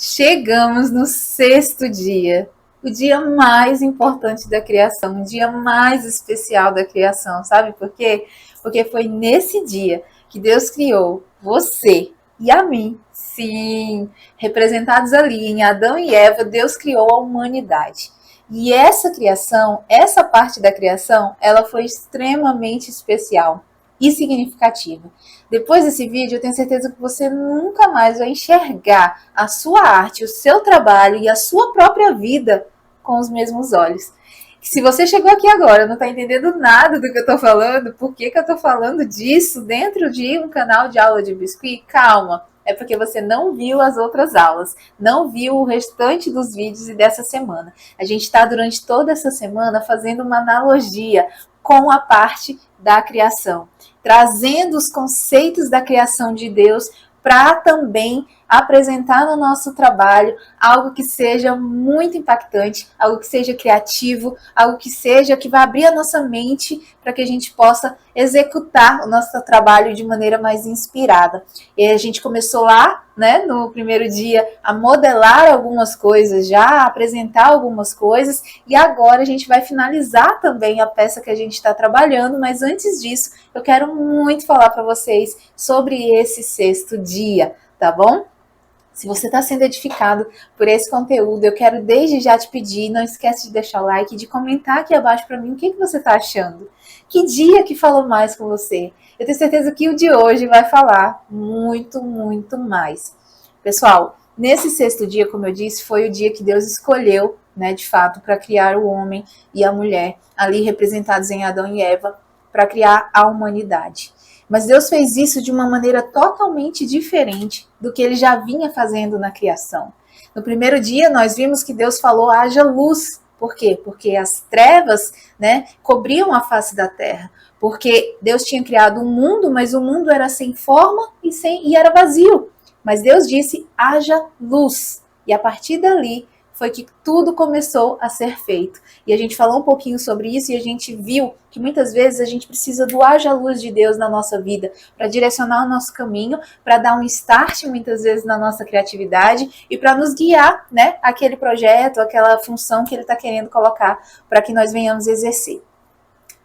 Chegamos no sexto dia, o dia mais importante da criação, o dia mais especial da criação. Sabe por quê? Porque foi nesse dia que Deus criou você e a mim. Sim, representados ali em Adão e Eva, Deus criou a humanidade. E essa criação, essa parte da criação, ela foi extremamente especial e significativa. Depois desse vídeo, eu tenho certeza que você nunca mais vai enxergar a sua arte, o seu trabalho e a sua própria vida com os mesmos olhos. Se você chegou aqui agora e não está entendendo nada do que eu estou falando, por que eu estou falando disso dentro de um canal de aula de biscuit? Calma, é porque você não viu as outras aulas, não viu o restante dos vídeos e dessa semana. A gente está durante toda essa semana fazendo uma analogia com a parte da criação, trazendo os conceitos da criação de Deus para também apresentar no nosso trabalho algo que seja muito impactante, algo que seja criativo, algo que vai abrir a nossa mente para que a gente possa executar o nosso trabalho de maneira mais inspirada. E a gente começou lá, né, no primeiro dia, a modelar algumas coisas já, a apresentar algumas coisas, e agora a gente vai finalizar também a peça que a gente está trabalhando, mas antes disso, eu quero muito falar para vocês sobre esse sexto dia, tá bom? Se você está sendo edificado por esse conteúdo, eu quero desde já te pedir, não esquece de deixar o like e de comentar aqui abaixo para mim o que você está achando. Que dia que falou mais com você? Eu tenho certeza que o de hoje vai falar muito, muito mais. Pessoal, nesse sexto dia, como eu disse, foi o dia que Deus escolheu, né, de fato, para criar o homem e a mulher, ali representados em Adão e Eva, para criar a humanidade. Mas Deus fez isso de uma maneira totalmente diferente do que ele já vinha fazendo na criação. No primeiro dia, nós vimos que Deus falou: haja luz. Por quê? Porque as trevas, né, cobriam a face da terra. Porque Deus tinha criado um mundo, mas o mundo era sem forma e era vazio. Mas Deus disse: haja luz. E a partir dali foi que tudo começou a ser feito. E a gente falou um pouquinho sobre isso e a gente viu que muitas vezes a gente precisa do haja luz de Deus na nossa vida para direcionar o nosso caminho, para dar um start muitas vezes na nossa criatividade e para nos guiar, né, aquele projeto, aquela função que ele está querendo colocar para que nós venhamos exercer.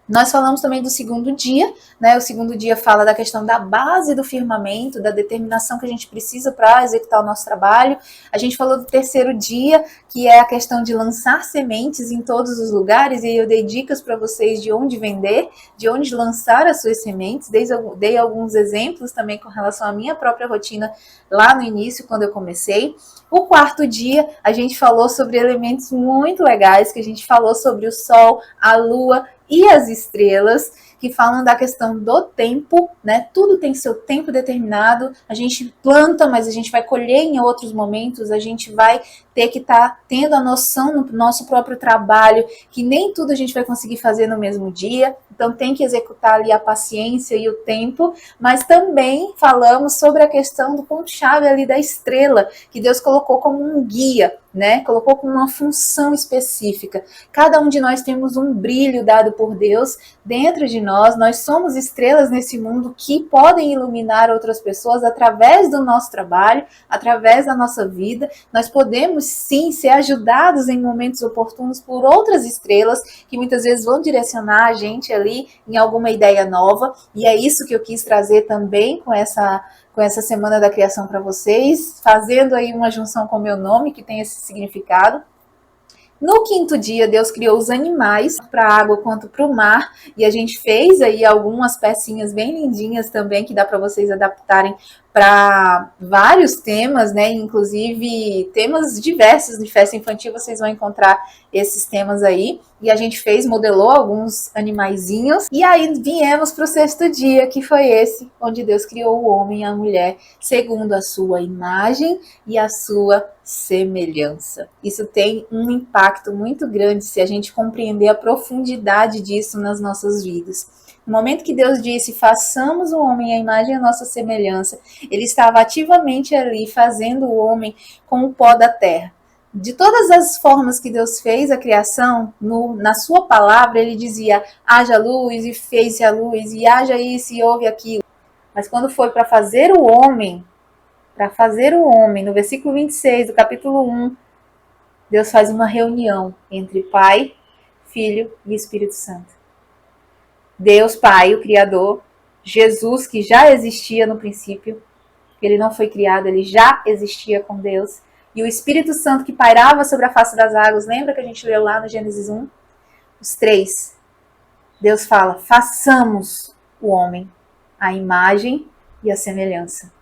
Nós falamos também do segundo dia, né? O segundo dia fala da questão da base do firmamento, da determinação que a gente precisa para executar o nosso trabalho. A gente falou do terceiro dia, que é a questão de lançar sementes em todos os lugares, e eu dei dicas para vocês de onde vender, de onde lançar as suas sementes, dei alguns exemplos também com relação à minha própria rotina lá no início, quando eu comecei. O quarto dia, a gente falou sobre elementos muito legais, que a gente falou sobre o sol, a lua e as estrelas, que falam da questão do tempo, né? Tudo tem seu tempo determinado. A gente planta, mas a gente vai colher em outros momentos. A gente vai ter que estar tendo a noção no nosso próprio trabalho que nem tudo a gente vai conseguir fazer no mesmo dia. Então tem que executar ali a paciência e o tempo, mas também falamos sobre a questão do ponto-chave ali da estrela, que Deus colocou como um guia, né? Colocou como uma função específica. Cada um de nós temos um brilho dado por Deus dentro de nós somos estrelas nesse mundo que podem iluminar outras pessoas através do nosso trabalho, através da nossa vida. Nós podemos sim ser ajudados em momentos oportunos por outras estrelas que muitas vezes vão direcionar a gente ali em alguma ideia nova, e é isso que eu quis trazer também com essa semana da criação para vocês, fazendo aí uma junção com o meu nome, que tem esse significado. No quinto dia, Deus criou os animais para a água quanto para o mar, e a gente fez aí algumas pecinhas bem lindinhas também, que dá para vocês adaptarem para vários temas, né? Inclusive temas diversos de festa infantil, vocês vão encontrar esses temas aí. E a gente modelou alguns animaizinhos. E aí viemos para o sexto dia, que foi esse, onde Deus criou o homem e a mulher segundo a sua imagem e a sua semelhança. Isso tem um impacto muito grande se a gente compreender a profundidade disso nas nossas vidas. No momento que Deus disse, façamos o homem à imagem e a nossa semelhança, ele estava ativamente ali fazendo o homem com o pó da terra. De todas as formas que Deus fez a criação, na sua palavra ele dizia, haja luz e fez-se a luz, e haja isso e houve aquilo. Mas quando foi para fazer o homem, para fazer o homem, no versículo 26 do capítulo 1, Deus faz uma reunião entre Pai, Filho e Espírito Santo. Deus Pai, o Criador, Jesus, que já existia no princípio, ele não foi criado, ele já existia com Deus, e o Espírito Santo que pairava sobre a face das águas, lembra que a gente leu lá no Gênesis 1? Os três. Deus fala, façamos o homem, a imagem e a semelhança.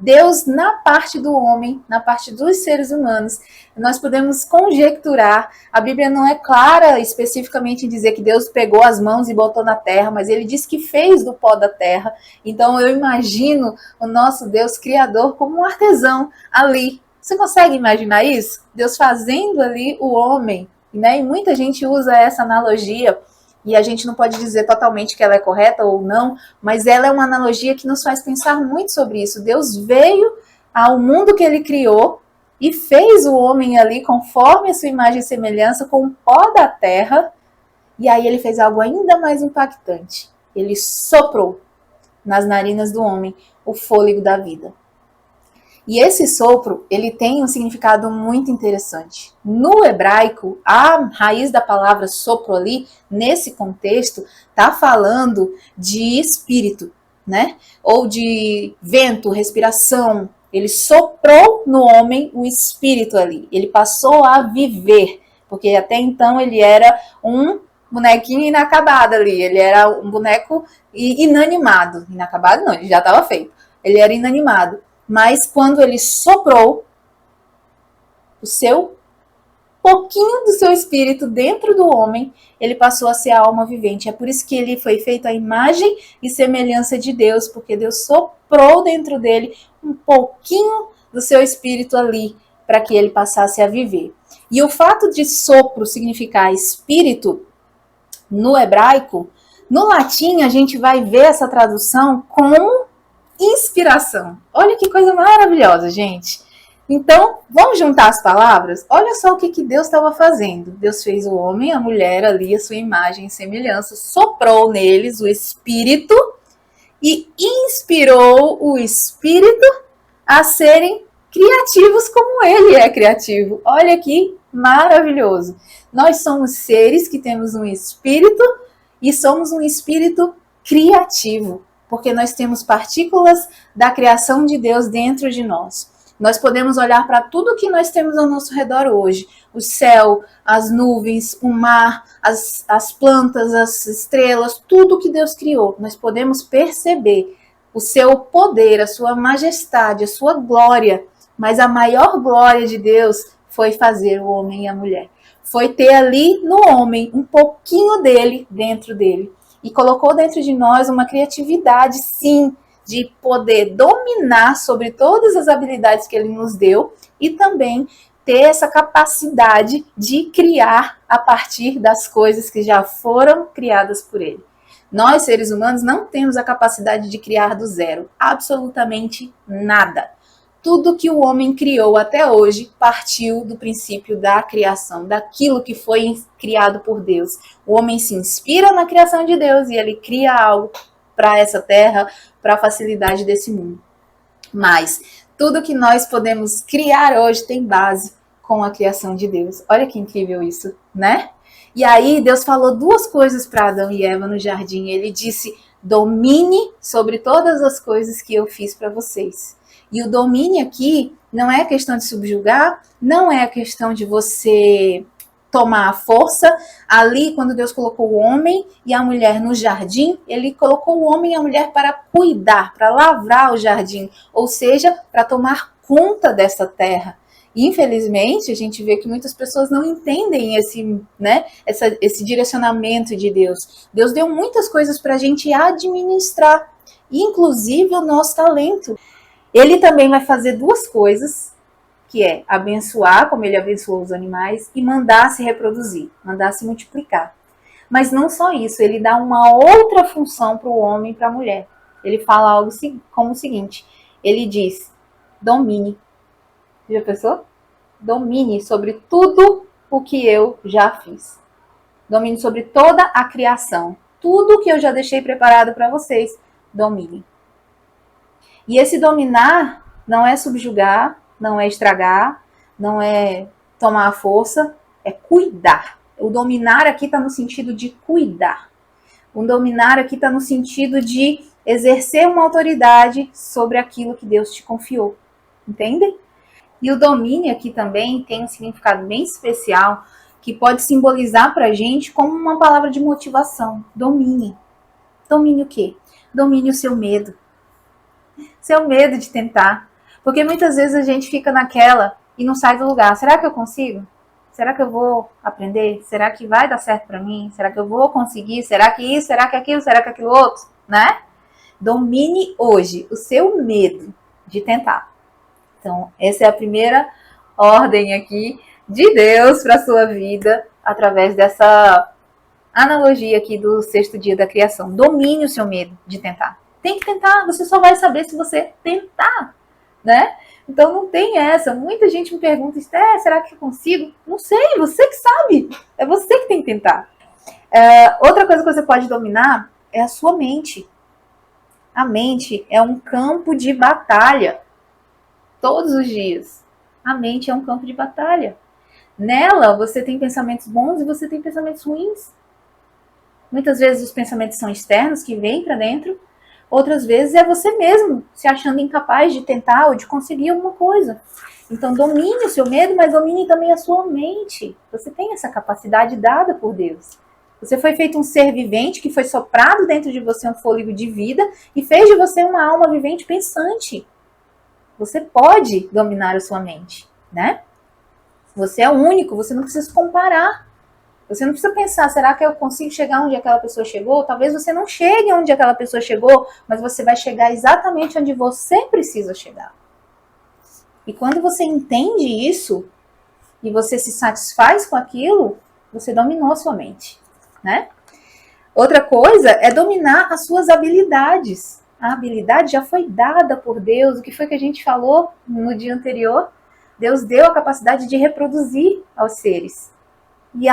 Deus, na parte do homem, na parte dos seres humanos, nós podemos conjecturar, a Bíblia não é clara especificamente em dizer que Deus pegou as mãos e botou na terra, mas ele diz que fez do pó da terra. Então eu imagino o nosso Deus Criador como um artesão ali. Você consegue imaginar isso? Deus fazendo ali o homem, né? E muita gente usa essa analogia, e a gente não pode dizer totalmente que ela é correta ou não, mas ela é uma analogia que nos faz pensar muito sobre isso. Deus veio ao mundo que ele criou e fez o homem ali conforme a sua imagem e semelhança, com o pó da terra, e aí ele fez algo ainda mais impactante. Ele soprou nas narinas do homem o fôlego da vida. E esse sopro, ele tem um significado muito interessante. No hebraico, a raiz da palavra sopro ali, nesse contexto, está falando de espírito, né? Ou de vento, respiração. Ele soprou no homem o espírito ali. Ele passou a viver, porque até então ele era um bonequinho inacabado ali. Ele era um boneco inanimado. Inacabado não, ele já estava feito. Ele era inanimado. Mas quando ele soprou pouquinho do seu espírito dentro do homem, ele passou a ser a alma vivente. É por isso que ele foi feito à imagem e semelhança de Deus, porque Deus soprou dentro dele um pouquinho do seu espírito ali, para que ele passasse a viver. E o fato de sopro significar espírito, no hebraico, no latim a gente vai ver essa tradução como inspiração. Olha que coisa maravilhosa, gente. Então, vamos juntar as palavras? Olha só o que Deus estava fazendo. Deus fez o homem, a mulher ali, a sua imagem e semelhança, soprou neles o Espírito e inspirou o Espírito a serem criativos como ele é criativo. Olha que maravilhoso. Nós somos seres que temos um Espírito e somos um Espírito criativo, porque nós temos partículas da criação de Deus dentro de nós. Nós podemos olhar para tudo que nós temos ao nosso redor hoje. O céu, as nuvens, o mar, as plantas, as estrelas, tudo que Deus criou. Nós podemos perceber o seu poder, a sua majestade, a sua glória. Mas a maior glória de Deus foi fazer o homem e a mulher. Foi ter ali no homem um pouquinho dele dentro dele. E colocou dentro de nós uma criatividade, sim, de poder dominar sobre todas as habilidades que ele nos deu e também ter essa capacidade de criar a partir das coisas que já foram criadas por ele. Nós, seres humanos, não temos a capacidade de criar do zero, absolutamente nada. Tudo que o homem criou até hoje partiu do princípio da criação, daquilo que foi criado por Deus. O homem se inspira na criação de Deus e ele cria algo para essa terra, para a facilidade desse mundo. Mas tudo que nós podemos criar hoje tem base com a criação de Deus. Olha que incrível isso, né? E aí Deus falou duas coisas para Adão e Eva no jardim. Ele disse, domine sobre todas as coisas que eu fiz para vocês. E o domínio aqui não é questão de subjugar, não é a questão de você tomar a força. Ali, quando Deus colocou o homem e a mulher no jardim, ele colocou o homem e a mulher para cuidar, para lavrar o jardim, ou seja, para tomar conta dessa terra. E, infelizmente, a gente vê que muitas pessoas não entendem esse direcionamento de Deus. Deus deu muitas coisas para a gente administrar, inclusive o nosso talento. Ele também vai fazer duas coisas, que é abençoar, como ele abençoou os animais, e mandar se reproduzir, mandar se multiplicar. Mas não só isso, ele dá uma outra função para o homem e para a mulher. Ele fala algo como o seguinte, ele diz, domine. Já pensou? Domine sobre tudo o que eu já fiz. Domine sobre toda a criação. Tudo que eu já deixei preparado para vocês, domine. E esse dominar Não é subjugar, não é estragar, não é tomar a força, é cuidar. O dominar aqui está no sentido de cuidar. O dominar aqui está no sentido de exercer uma autoridade sobre aquilo que Deus te confiou. Entende? E o domínio aqui também tem um significado bem especial que pode simbolizar para a gente como uma palavra de motivação. Domine. Domine o quê? Domine o seu medo. Seu medo de tentar. Porque muitas vezes a gente fica naquela e não sai do lugar. Será que eu consigo? Será que eu vou aprender? Será que vai dar certo para mim? Será que eu vou conseguir? Será que isso? Será que aquilo? Será que aquilo outro? Né? Domine hoje o seu medo de tentar. Então, essa é a primeira ordem aqui de Deus para a sua vida, através dessa analogia aqui do sexto dia da criação. Domine o seu medo de tentar. Tem que tentar, você só vai saber se você tentar, né? Então não tem essa. Muita gente me pergunta, será que eu consigo? Não sei, você que sabe. É você que tem que tentar. Outra coisa que você pode dominar é a sua mente. A mente é um campo de batalha. Todos os dias. A mente é um campo de batalha. Nela, você tem pensamentos bons e você tem pensamentos ruins. Muitas vezes os pensamentos são externos, que vêm para dentro. Outras vezes é você mesmo se achando incapaz de tentar ou de conseguir alguma coisa. Então domine o seu medo, mas domine também a sua mente. Você tem essa capacidade dada por Deus. Você foi feito um ser vivente, que foi soprado dentro de você um fôlego de vida e fez de você uma alma vivente pensante. Você pode dominar a sua mente, né? Você é único, você não precisa se comparar. Você não precisa pensar, será que eu consigo chegar onde aquela pessoa chegou? Talvez você não chegue onde aquela pessoa chegou, mas você vai chegar exatamente onde você precisa chegar. E quando você entende isso, e você se satisfaz com aquilo, você dominou a sua mente, né? Outra coisa é dominar as suas habilidades. A habilidade já foi dada por Deus. O que foi que a gente falou no dia anterior? Deus deu a capacidade de reproduzir aos seres. E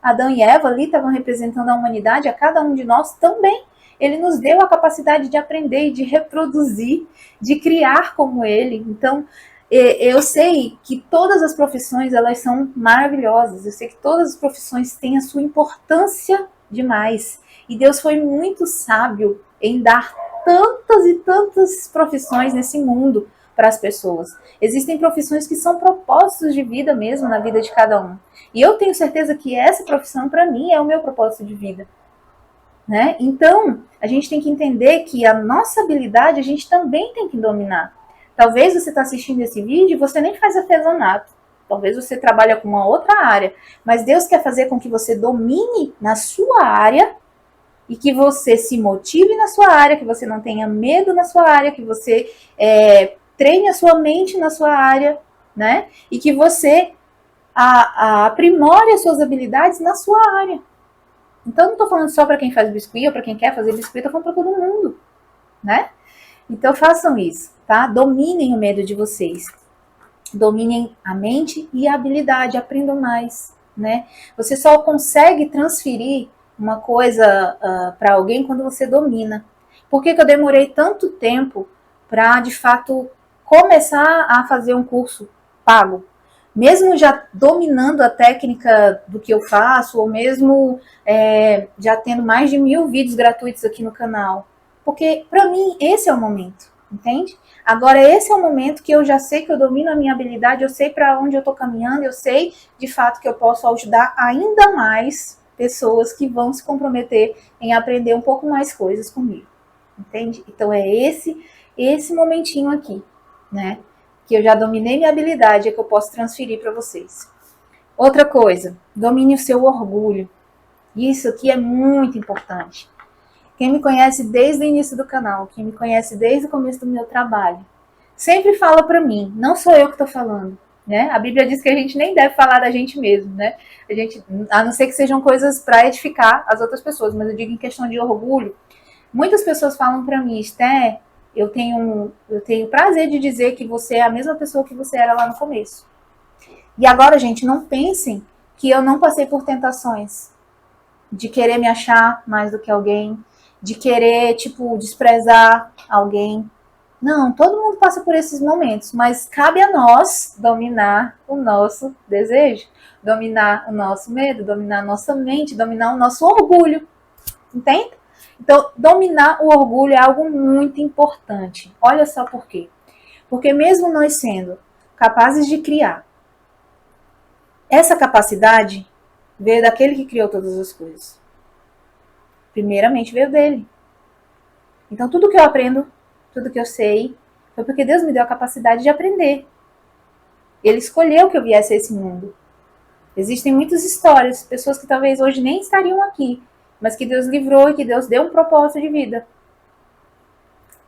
Adão e Eva ali estavam representando a humanidade, a cada um de nós também. Ele nos deu a capacidade de aprender e de reproduzir, de criar como ele. Então, eu sei que todas as profissões, elas são maravilhosas. Eu sei que todas as profissões têm a sua importância demais. E Deus foi muito sábio em dar tantas e tantas profissões nesse mundo para as pessoas. Existem profissões que são propósitos de vida mesmo na vida de cada um. E eu tenho certeza que essa profissão, para mim, é o meu propósito de vida. Né? Então, a gente tem que entender que a nossa habilidade a gente também tem que dominar. Talvez você está assistindo esse vídeo e você nem faz artesanato. Talvez você trabalhe com uma outra área. Mas Deus quer fazer com que você domine na sua área e que você se motive na sua área, que você não tenha medo na sua área, que você treine a sua mente na sua área, né? E que você aprimore as suas habilidades na sua área. Então, não estou falando só para quem faz biscuit ou para quem quer fazer biscuit, estou falando para todo mundo, né? Então, façam isso, tá? Dominem o medo de vocês. Dominem a mente e a habilidade, aprendam mais, né? Você só consegue transferir uma coisa para alguém quando você domina. Por que eu demorei tanto tempo para, de fato, começar a fazer um curso pago? Mesmo já dominando a técnica do que eu faço, ou mesmo já tendo mais de 1000 vídeos gratuitos aqui no canal. Porque, para mim, esse é o momento, entende? Agora, esse é o momento que eu já sei que eu domino a minha habilidade, eu sei para onde eu estou caminhando, eu sei, de fato, que eu posso ajudar ainda mais pessoas que vão se comprometer em aprender um pouco mais coisas comigo, entende? Então, é esse momentinho aqui, né? Que eu já dominei minha habilidade, é que eu posso transferir para vocês. Outra coisa, domine o seu orgulho. Isso aqui é muito importante. Quem me conhece desde o início do canal, quem me conhece desde o começo do meu trabalho, sempre fala para mim, não sou eu que estou falando, né? A Bíblia diz que a gente nem deve falar da gente mesmo, né? A não ser que sejam coisas para edificar as outras pessoas, mas eu digo em questão de orgulho. Muitas pessoas falam para mim, Esté, eu tenho prazer de dizer que você é a mesma pessoa que você era lá no começo. E agora, gente, não pensem que eu não passei por tentações de querer me achar mais do que alguém, de querer, desprezar alguém. Não, todo mundo passa por esses momentos, mas cabe a nós dominar o nosso desejo, dominar o nosso medo, dominar a nossa mente, dominar o nosso orgulho, entende? Então, dominar o orgulho é algo muito importante. Olha só por quê. Porque mesmo nós sendo capazes de criar, essa capacidade veio daquele que criou todas as coisas. Primeiramente veio dele. Então, tudo que eu aprendo, tudo que eu sei, foi porque Deus me deu a capacidade de aprender. Ele escolheu que eu viesse a esse mundo. Existem muitas histórias, pessoas que talvez hoje nem estariam aqui, mas que Deus livrou e que Deus deu um propósito de vida.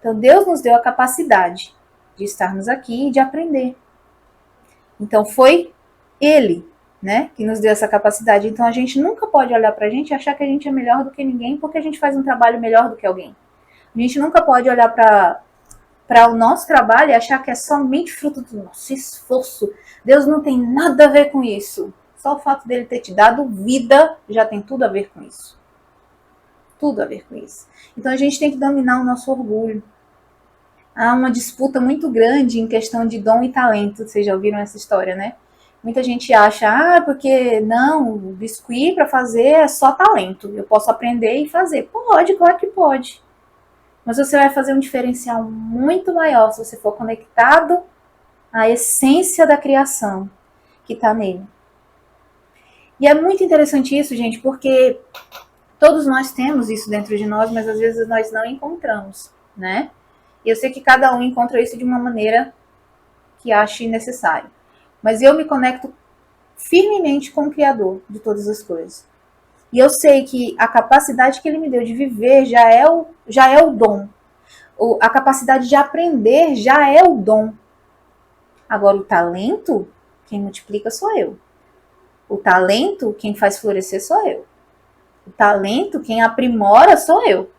Então, Deus nos deu a capacidade de estarmos aqui e de aprender. Então, foi Ele, né, que nos deu essa capacidade. Então, a gente nunca pode olhar pra gente e achar que a gente é melhor do que ninguém porque a gente faz um trabalho melhor do que alguém. A gente nunca pode olhar para o nosso trabalho e achar que é somente fruto do nosso esforço. Deus não tem nada a ver com isso. Só o fato dele ter te dado vida já tem tudo a ver com isso. Tudo a ver com isso. Então a gente tem que dominar o nosso orgulho. Há uma disputa muito grande em questão de dom e talento. Vocês já ouviram essa história, né? Muita gente acha, porque não, biscuit para fazer é só talento. Eu posso aprender e fazer. Pode, claro que pode. Mas você vai fazer um diferencial muito maior se você for conectado à essência da criação que está nele. E é muito interessante isso, gente, porque todos nós temos isso dentro de nós, mas às vezes nós não encontramos, né? E eu sei que cada um encontra isso de uma maneira que ache necessário. Mas eu me conecto firmemente com o Criador de todas as coisas. E eu sei que a capacidade que ele me deu de viver já é o dom. A capacidade de aprender já é o dom. Agora, o talento, quem multiplica sou eu. O talento, quem faz florescer sou eu. O talento, quem aprimora sou eu.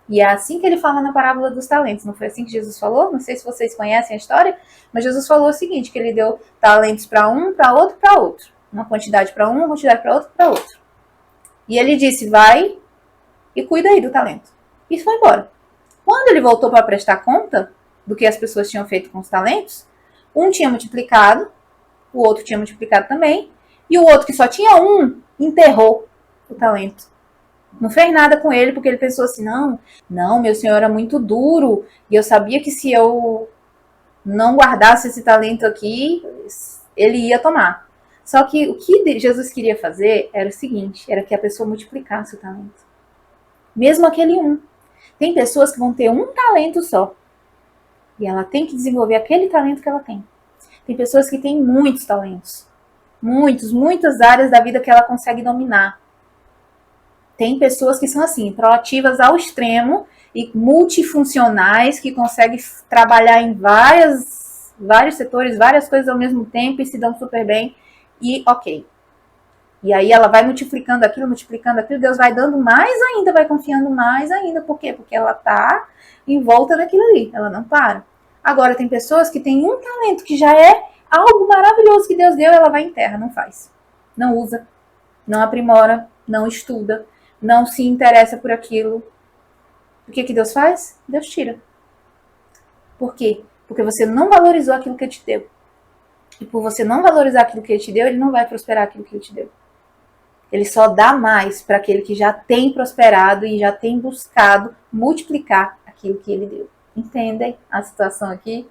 E é assim que ele fala na parábola dos talentos. Não foi assim que Jesus falou? Não sei se vocês conhecem a história, mas Jesus falou o seguinte, que ele deu talentos para um, para outro, para outro. Uma quantidade para um, uma quantidade para outro, para outro. E ele disse, vai e cuida aí do talento. E foi embora. Quando ele voltou para prestar conta do que as pessoas tinham feito com os talentos, um tinha multiplicado, o outro tinha multiplicado também, e o outro que só tinha um, enterrou o talento. Não fez nada com ele, porque ele pensou assim, não, meu senhor era muito duro, e eu sabia que se eu não guardasse esse talento aqui, ele ia tomar. Só que o que Jesus queria fazer era o seguinte, era que a pessoa multiplicasse o talento. Mesmo aquele um. Tem pessoas que vão ter um talento só. E ela tem que desenvolver aquele talento que ela tem. Tem pessoas que têm muitos talentos. Muitas áreas da vida que ela consegue dominar. Tem pessoas que são assim, proativas ao extremo e multifuncionais, que conseguem trabalhar em vários setores, várias coisas ao mesmo tempo e se dão super bem. E ok. E aí ela vai multiplicando aquilo, Deus vai dando mais ainda, vai confiando mais ainda. Por quê? Porque ela tá em volta daquilo ali, ela não para. Agora, tem pessoas que têm um talento que já é algo maravilhoso que Deus deu, ela vai em terra, não faz. Não usa, não aprimora, não estuda, não se interessa por aquilo. O que Deus faz? Deus tira. Por quê? Porque você não valorizou aquilo que Ele te deu. E por você não valorizar aquilo que Ele te deu, Ele não vai prosperar aquilo que Ele te deu. Ele só dá mais para aquele que já tem prosperado e já tem buscado multiplicar aquilo que Ele deu. Entendem a situação aqui?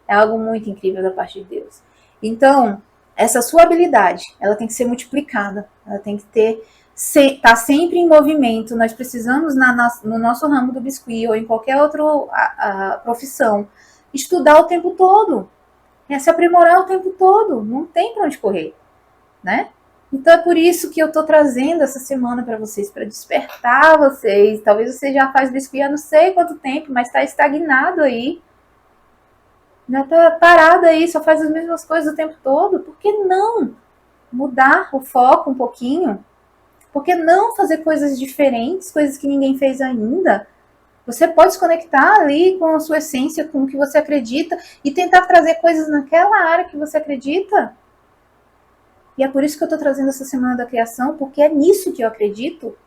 É algo muito incrível da parte de Deus. Então, essa sua habilidade, ela tem que ser multiplicada. Ela tem que tá sempre em movimento. Nós precisamos, no nosso ramo do biscuit ou em qualquer outra profissão, estudar o tempo todo. Se aprimorar o tempo todo. Não tem para onde correr, né? Então é por isso que eu tô trazendo essa semana para vocês, para despertar vocês. Talvez você já faz biscuit há não sei quanto tempo, mas está estagnado aí. Já tá parado aí, só faz as mesmas coisas o tempo todo. Por que não mudar o foco um pouquinho? Por que não fazer coisas diferentes, coisas que ninguém fez ainda? Você pode se conectar ali com a sua essência, com o que você acredita e tentar trazer coisas naquela área que você acredita. E é por isso que eu estou trazendo essa Semana da Criação, porque é nisso que eu acredito.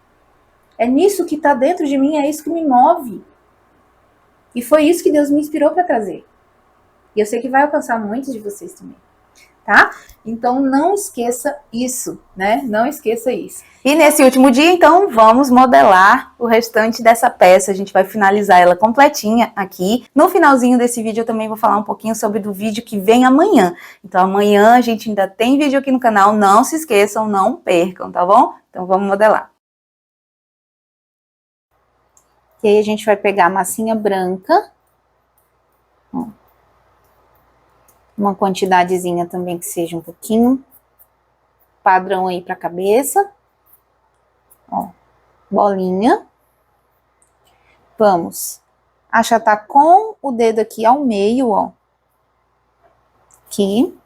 É nisso que está dentro de mim, é isso que me move. E foi isso que Deus me inspirou para trazer. E eu sei que vai alcançar muitos de vocês também, tá? Então não esqueça isso, né? Não esqueça isso. E nesse último dia, então, vamos modelar o restante dessa peça. A gente vai finalizar ela completinha aqui. No finalzinho desse vídeo eu também vou falar um pouquinho sobre do vídeo que vem amanhã. Então amanhã a gente ainda tem vídeo aqui no canal, não se esqueçam, não percam, tá bom? Então vamos modelar. E aí a gente vai pegar a massinha branca, ó, uma quantidadezinha também que seja um pouquinho padrão aí para a cabeça, ó, bolinha. Vamos achatar com o dedo aqui ao meio, ó, aqui,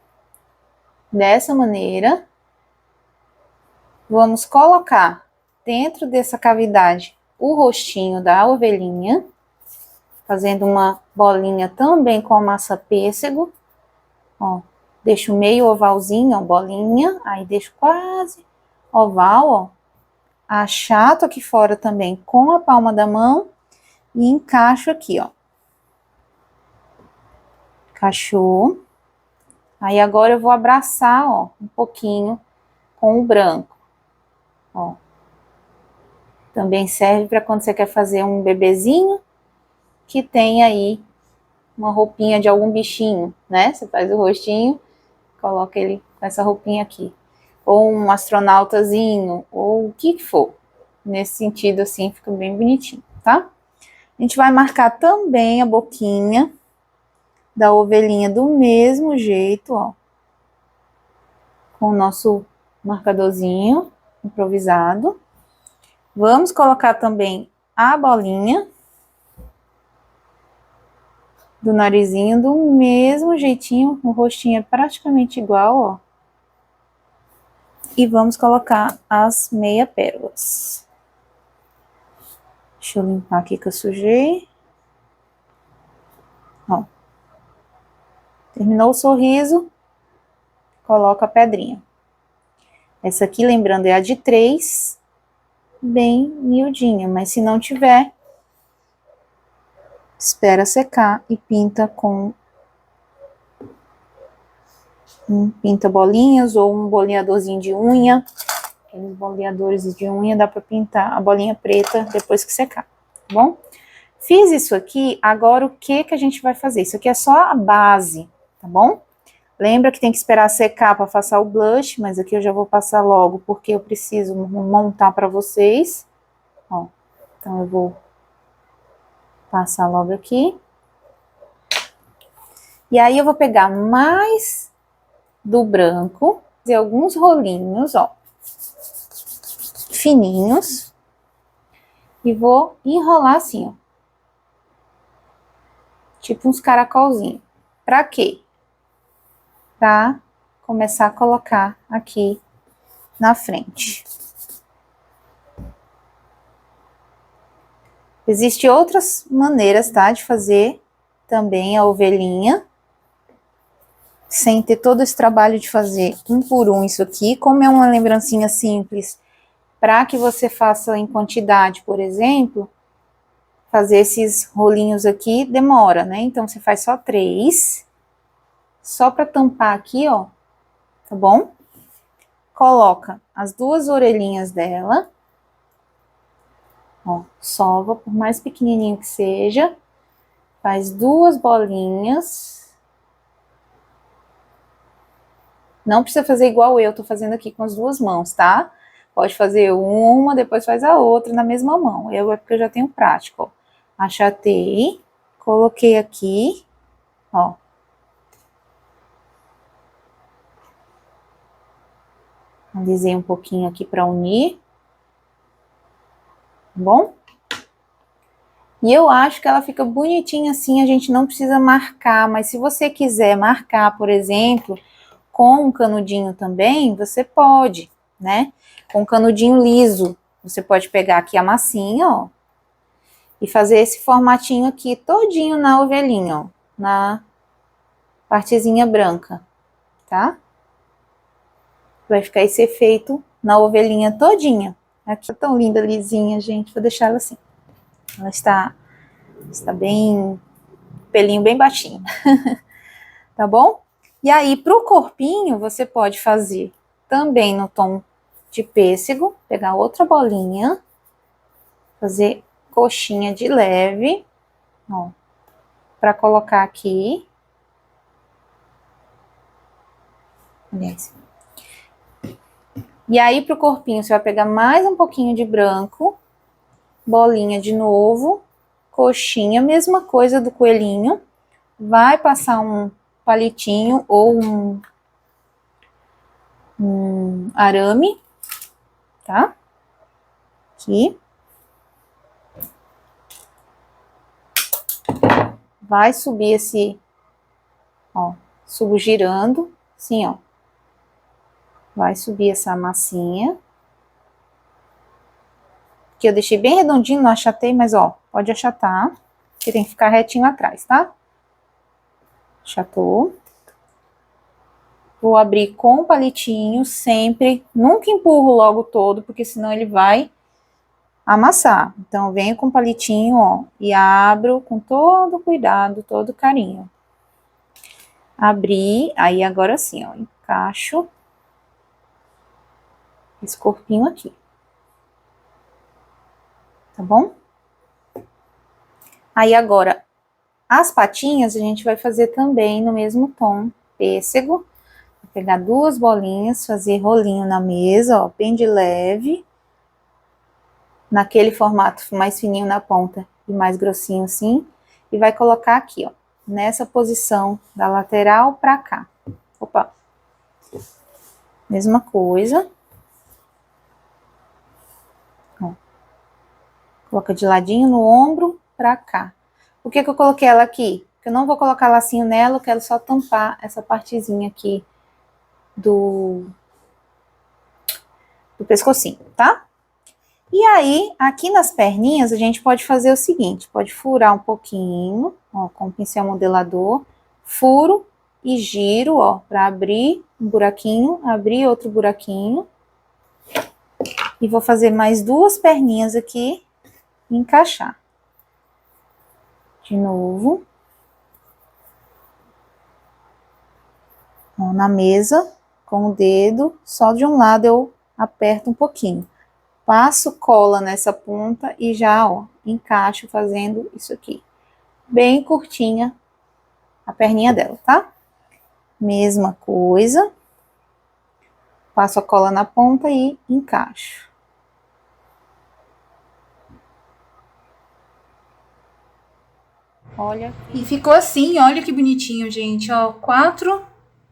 dessa maneira. Vamos colocar dentro dessa cavidade o rostinho da ovelhinha, fazendo uma bolinha também com a massa pêssego, ó, deixo meio ovalzinho, ó, bolinha, aí deixo quase oval, ó, achato aqui fora também com a palma da mão e encaixo aqui, ó, encaixou, aí agora eu vou abraçar, ó, um pouquinho com o branco, ó, também serve para quando você quer fazer um bebezinho que tem aí uma roupinha de algum bichinho, né? Você faz o rostinho, coloca ele com essa roupinha aqui. Ou um astronautazinho, ou o que for. Nesse sentido, assim, fica bem bonitinho, tá? A gente vai marcar também a boquinha da ovelhinha do mesmo jeito, ó. Com o nosso marcadorzinho improvisado. Vamos colocar também a bolinha do narizinho do mesmo jeitinho, o rostinho é praticamente igual, ó. E vamos colocar as meia pérolas. Deixa eu limpar aqui que eu sujei. Ó. Terminou o sorriso, coloca a pedrinha. Essa aqui, lembrando, é a de 3, bem miudinha, mas se não tiver, espera secar e pinta com pinta bolinhas ou um boleadorzinho de unha. Aqueles boleadores de unha dá para pintar a bolinha preta depois que secar, tá bom? Fiz isso aqui, agora o que que a gente vai fazer? Isso aqui é só a base, tá bom? Lembra que tem que esperar secar para passar o blush, mas aqui eu já vou passar logo, porque eu preciso montar para vocês. Ó, então eu vou passar logo aqui. E aí eu vou pegar mais do branco, fazer alguns rolinhos, ó, fininhos, e vou enrolar assim, ó, tipo uns caracolzinhos. Pra quê? Pra começar a colocar aqui na frente. Existem outras maneiras, tá, de fazer também a ovelhinha, sem ter todo esse trabalho de fazer um por um isso aqui. Como é uma lembrancinha simples, para que você faça em quantidade, por exemplo, fazer esses rolinhos aqui demora, né? Então você faz só 3, só para tampar aqui, ó, tá bom? Coloca as 2 orelhinhas dela, ó, sova, por mais pequenininho que seja, faz 2 bolinhas. Não precisa fazer igual eu tô fazendo aqui com as 2 mãos, tá? Pode fazer uma, depois faz a outra na mesma mão. É porque eu já tenho prático, ó. Achatei, coloquei aqui, ó. Alisei um pouquinho aqui para unir. Tá bom? E eu acho que ela fica bonitinha assim, a gente não precisa marcar, mas se você quiser marcar, por exemplo, com um canudinho também, você pode, né? Com um canudinho liso, você pode pegar aqui a massinha, ó, e fazer esse formatinho aqui todinho na ovelhinha, ó, na partezinha branca, tá? Vai ficar esse efeito na ovelhinha todinha. Aqui, tão linda, lisinha, gente, vou deixar ela assim. Ela está Está bem, pelinho bem baixinho. Tá bom? E aí, pro corpinho, você pode fazer também no tom de pêssego, pegar outra bolinha, fazer coxinha de leve, ó, pra colocar aqui. Aliás. E aí, pro corpinho, você vai pegar mais um pouquinho de branco, bolinha de novo, coxinha, mesma coisa do coelhinho. Vai passar um palitinho ou um arame, tá? Aqui. Vai subir esse, ó, subo girando, assim, ó. Vai subir essa massinha. Que eu deixei bem redondinho, não achatei, mas ó, pode achatar, que tem que ficar retinho atrás, tá? Achatou. Vou abrir com o palitinho, sempre, nunca empurro logo todo, porque senão ele vai amassar. Então, eu venho com o palitinho, ó, e abro com todo cuidado, todo carinho. Abri, aí agora sim, ó, encaixo esse corpinho aqui. Tá bom? Aí agora, as patinhas a gente vai fazer também no mesmo tom, pêssego. Vou pegar duas bolinhas, fazer rolinho na mesa, ó, bem de leve. Naquele formato mais fininho na ponta e mais grossinho assim. E vai colocar aqui, ó, nessa posição da lateral pra cá. Opa! Mesma coisa. Ó. Coloca de ladinho no ombro pra cá. Por que que eu coloquei ela aqui? Porque eu não vou colocar lacinho nela, eu quero só tampar essa partezinha aqui do pescocinho, tá? E aí, aqui nas perninhas, a gente pode fazer o seguinte, pode furar um pouquinho, ó, com o pincel modelador, furo e giro, ó, pra abrir um buraquinho, abrir outro buraquinho. E vou fazer mais duas perninhas aqui e encaixar. De novo. Ó, na mesa, com o dedo, só de um lado eu aperto um pouquinho. Passo cola nessa ponta e já, ó, encaixo fazendo isso aqui. Bem curtinha a perninha dela, tá? Mesma coisa. Passo a cola na ponta e encaixo. Olha. E ficou assim, olha que bonitinho, gente, ó, 4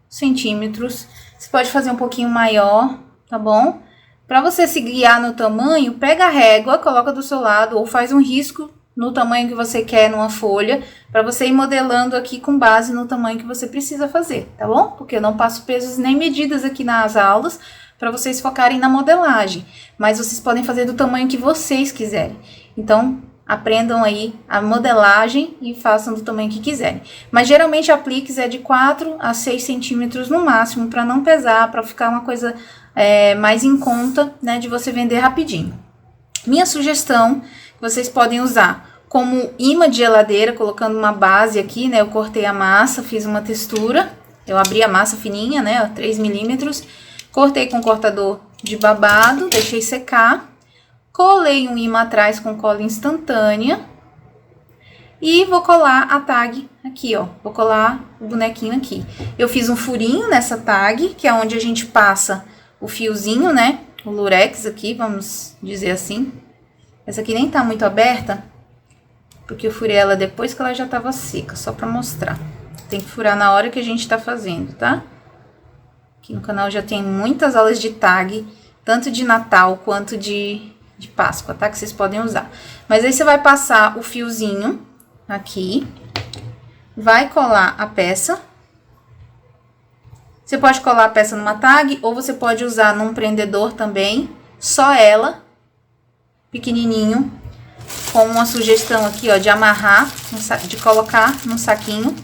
centímetros. Você pode fazer um pouquinho maior, tá bom? Para você se guiar no tamanho, pega a régua, coloca do seu lado ou faz um risco no tamanho que você quer numa folha, para você ir modelando aqui com base no tamanho que você precisa fazer, tá bom? Porque eu não passo pesos nem medidas aqui nas aulas, para vocês focarem na modelagem, mas vocês podem fazer do tamanho que vocês quiserem. Então, aprendam aí a modelagem e façam do tamanho que quiserem. Mas geralmente a apliques é de 4 a 6 centímetros no máximo, para não pesar, para ficar uma coisa mais em conta, né, de você vender rapidinho. Minha sugestão, que vocês podem usar como imã de geladeira, colocando uma base aqui, né, eu cortei a massa, fiz uma textura, eu abri a massa fininha, né, 3 milímetros, cortei com cortador de babado, deixei secar, colei um imã atrás com cola instantânea e vou colar a tag aqui, ó, vou colar o bonequinho aqui. Eu fiz um furinho nessa tag, que é onde a gente passa o fiozinho, né, o lurex aqui, vamos dizer assim. Essa aqui nem tá muito aberta, porque eu furei ela depois que ela já tava seca, só pra mostrar. Tem que furar na hora que a gente tá fazendo, tá? Aqui no canal já tem muitas aulas de tag, tanto de Natal quanto de Páscoa, tá? Que vocês podem usar. Mas aí você vai passar o fiozinho aqui, vai colar a peça. Você pode colar a peça numa tag, ou você pode usar num prendedor também, só ela, pequenininho, com uma sugestão aqui, ó, de amarrar, de colocar num saquinho,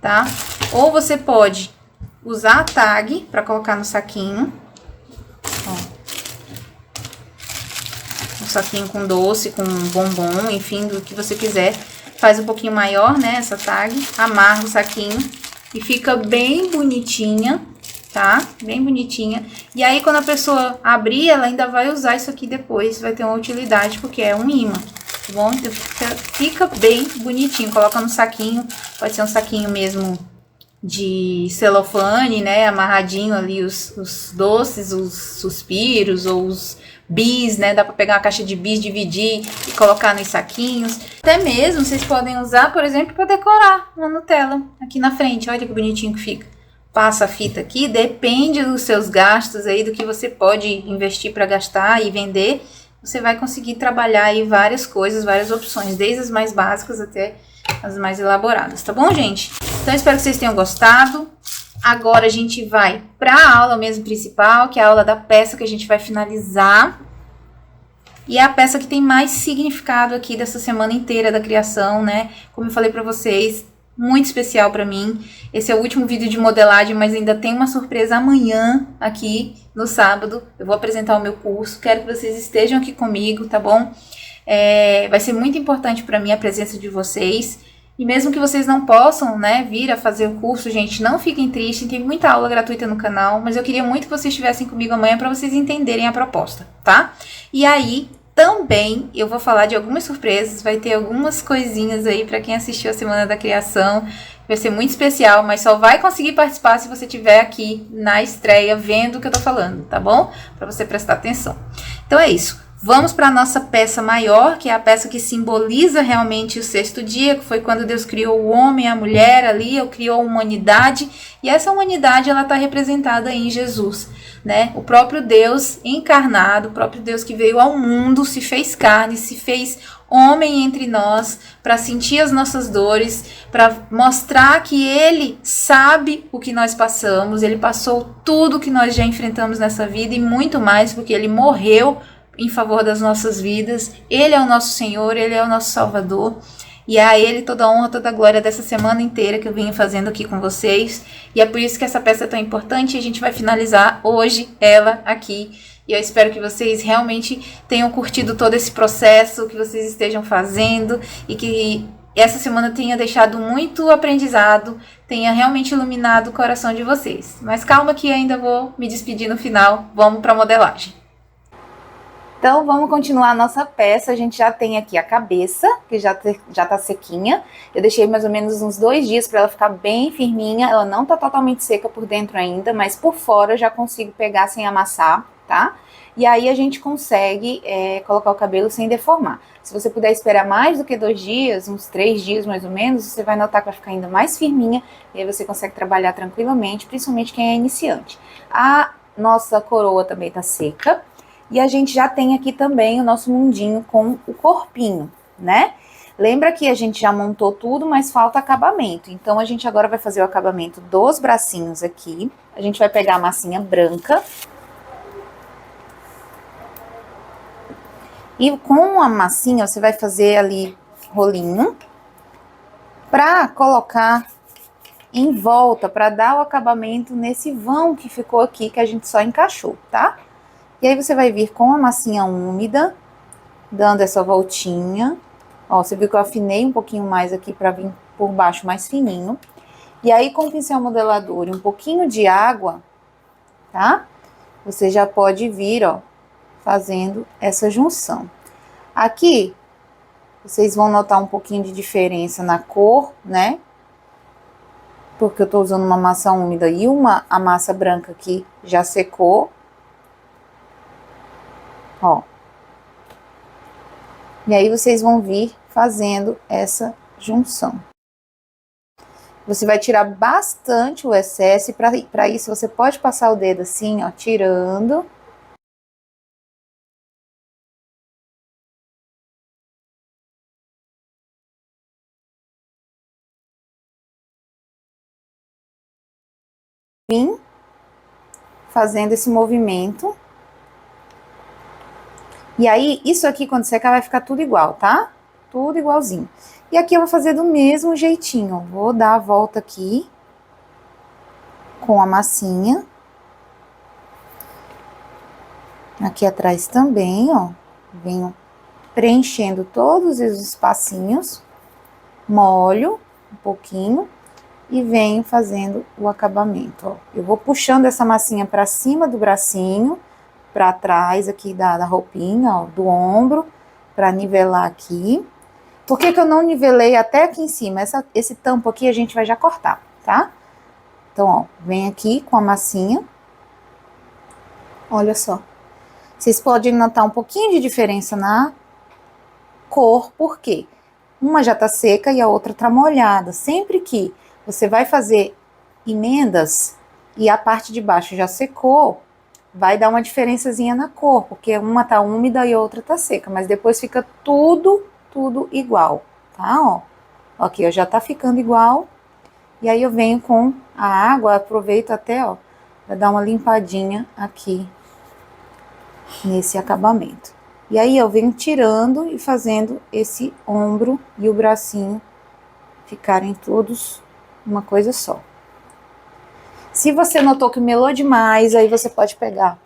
tá? Ou você pode usar a tag para colocar no saquinho, ó. Um saquinho com doce, com bombom, enfim, do que você quiser. faz um pouquinho maior, né, essa tag, amarra o saquinho e fica bem bonitinha, tá? Bem bonitinha. E aí, quando a pessoa abrir, ela ainda vai usar isso aqui depois, vai ter uma utilidade, porque é um imã, tá bom? Então, fica bem bonitinho. Coloca no saquinho, pode ser um saquinho mesmo de celofane, né? Amarradinho ali os doces, os suspiros ou os bis, né? Dá pra pegar uma caixa de bis, dividir e colocar nos saquinhos. Até mesmo vocês podem usar, por exemplo, para decorar uma Nutella aqui na frente. Olha que bonitinho que fica. Passa a fita aqui, depende dos seus gastos aí, do que você pode investir para gastar e vender. Você vai conseguir trabalhar aí várias coisas, várias opções, desde as mais básicas até as mais elaboradas, tá bom, gente? Então, espero que vocês tenham gostado. Agora a gente vai para a aula mesmo principal, que é a aula da peça que a gente vai finalizar. E é a peça que tem mais significado aqui dessa semana inteira da criação, né? Como eu falei para vocês, muito especial para mim. Esse é o último vídeo de modelagem, mas ainda tem uma surpresa amanhã aqui no sábado. Eu vou apresentar o meu curso, quero que vocês estejam aqui comigo, tá bom? Vai ser muito importante para mim a presença de vocês. E mesmo que vocês não possam, né, vir a fazer o curso, gente, não fiquem tristes, tem muita aula gratuita no canal, mas eu queria muito que vocês estivessem comigo amanhã para vocês entenderem a proposta, tá? E aí, também, eu vou falar de algumas surpresas, vai ter algumas coisinhas aí para quem assistiu a Semana da Criação, vai ser muito especial, mas só vai conseguir participar se você estiver aqui na estreia, vendo o que eu tô falando, tá bom? Para você prestar atenção. Então é isso. Vamos para a nossa peça maior, que é a peça que simboliza realmente o sexto dia, que foi quando Deus criou o homem e a mulher ali, ou criou a humanidade, e essa humanidade ela está representada em Jesus, né? O próprio Deus encarnado, o próprio Deus que veio ao mundo, se fez carne, se fez homem entre nós, para sentir as nossas dores, para mostrar que Ele sabe o que nós passamos, Ele passou tudo que nós já enfrentamos nessa vida e muito mais, porque Ele morreu em favor das nossas vidas. Ele é o nosso Senhor, Ele é o nosso Salvador, e é a Ele toda a honra, toda a glória dessa semana inteira que eu venho fazendo aqui com vocês, e é por isso que essa peça é tão importante, e a gente vai finalizar hoje ela aqui, e eu espero que vocês realmente tenham curtido todo esse processo, que vocês estejam fazendo, e que essa semana tenha deixado muito aprendizado, tenha realmente iluminado o coração de vocês. Mas calma que ainda vou me despedir no final, vamos para a modelagem. Então, vamos continuar a nossa peça. A gente já tem aqui a cabeça, que já tá sequinha. Eu deixei mais ou menos uns 2 dias para ela ficar bem firminha. Ela não tá totalmente seca por dentro ainda, mas por fora eu já consigo pegar sem amassar, tá? E aí a gente consegue colocar o cabelo sem deformar. Se você puder esperar mais do que 2 dias, uns 3 dias mais ou menos, você vai notar que vai ficar ainda mais firminha. E aí você consegue trabalhar tranquilamente, principalmente quem é iniciante. A nossa coroa também tá seca. E a gente já tem aqui também o nosso mundinho com o corpinho, né? Lembra que a gente já montou tudo, mas falta acabamento. Então, a gente agora vai fazer o acabamento dos bracinhos aqui. A gente vai pegar a massinha branca. E com a massinha, você vai fazer ali rolinho. Pra colocar em volta, pra dar o acabamento nesse vão que ficou aqui, que a gente só encaixou, tá? E aí você vai vir com a massinha úmida, dando essa voltinha. Ó, você viu que eu afinei um pouquinho mais aqui para vir por baixo mais fininho. E aí com o pincel modelador e um pouquinho de água, tá? Você já pode vir, ó, fazendo essa junção. Aqui, vocês vão notar um pouquinho de diferença na cor, né? Porque eu tô usando uma massa úmida e a massa branca aqui já secou. Ó. E aí vocês vão vir fazendo essa junção. Você vai tirar bastante o excesso e para isso você pode passar o dedo assim, ó, tirando. Vim fazendo esse movimento. E aí, isso aqui, quando secar, vai ficar tudo igual, tá? Tudo igualzinho. E aqui eu vou fazer do mesmo jeitinho. Vou dar a volta aqui com a massinha. Aqui atrás também, ó. Venho preenchendo todos os espacinhos. molho um pouquinho e venho fazendo o acabamento, ó. Eu vou puxando essa massinha pra cima do bracinho, pra trás aqui da roupinha, ó, do ombro, pra nivelar aqui. Por que que eu não nivelei até aqui em cima? Esse tampo aqui a gente vai já cortar, tá? Então, ó, vem aqui com a massinha. Olha só. Vocês podem notar um pouquinho de diferença na cor, por quê? Uma já tá seca e a outra tá molhada. Sempre que você vai fazer emendas e a parte de baixo já secou, vai dar uma diferençazinha na cor, porque uma tá úmida e a outra tá seca, mas depois fica tudo igual, tá? Ó, aqui, ó, já tá ficando igual. E aí eu venho com a água, aproveito até, ó, pra dar uma limpadinha aqui nesse acabamento. E aí eu venho tirando e fazendo esse ombro e o bracinho ficarem todos uma coisa só. Se você notou que melou demais, aí você pode pegar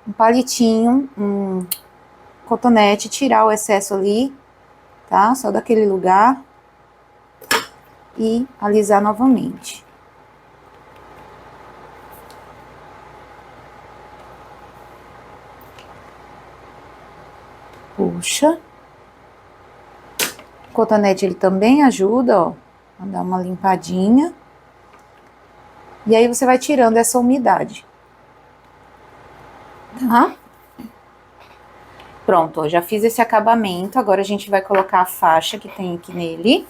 um palitinho, um cotonete, tirar o excesso ali, tá? Só daquele lugar e alisar novamente. Puxa. O cotonete ele também ajuda, ó, a dar uma limpadinha. E aí você vai tirando essa umidade. Tá? Pronto, ó, já fiz esse acabamento. Agora a gente vai colocar a faixa que tem aqui nele.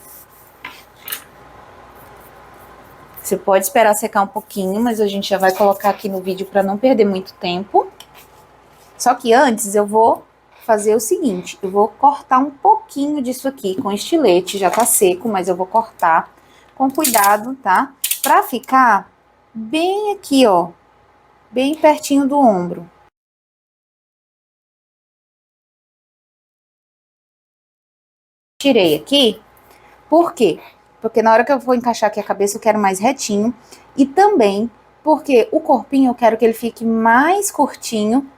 Você pode esperar secar um pouquinho, mas a gente já vai colocar aqui no vídeo para não perder muito tempo. Só que antes eu vou fazer o seguinte, eu vou cortar um pouquinho disso aqui com estilete, já tá seco, mas eu vou cortar com cuidado, tá? Pra ficar bem aqui, ó, bem pertinho do ombro. Tirei aqui, por quê? Porque na hora que eu vou encaixar aqui a cabeça eu quero mais retinho e também porque o corpinho eu quero que ele fique mais curtinho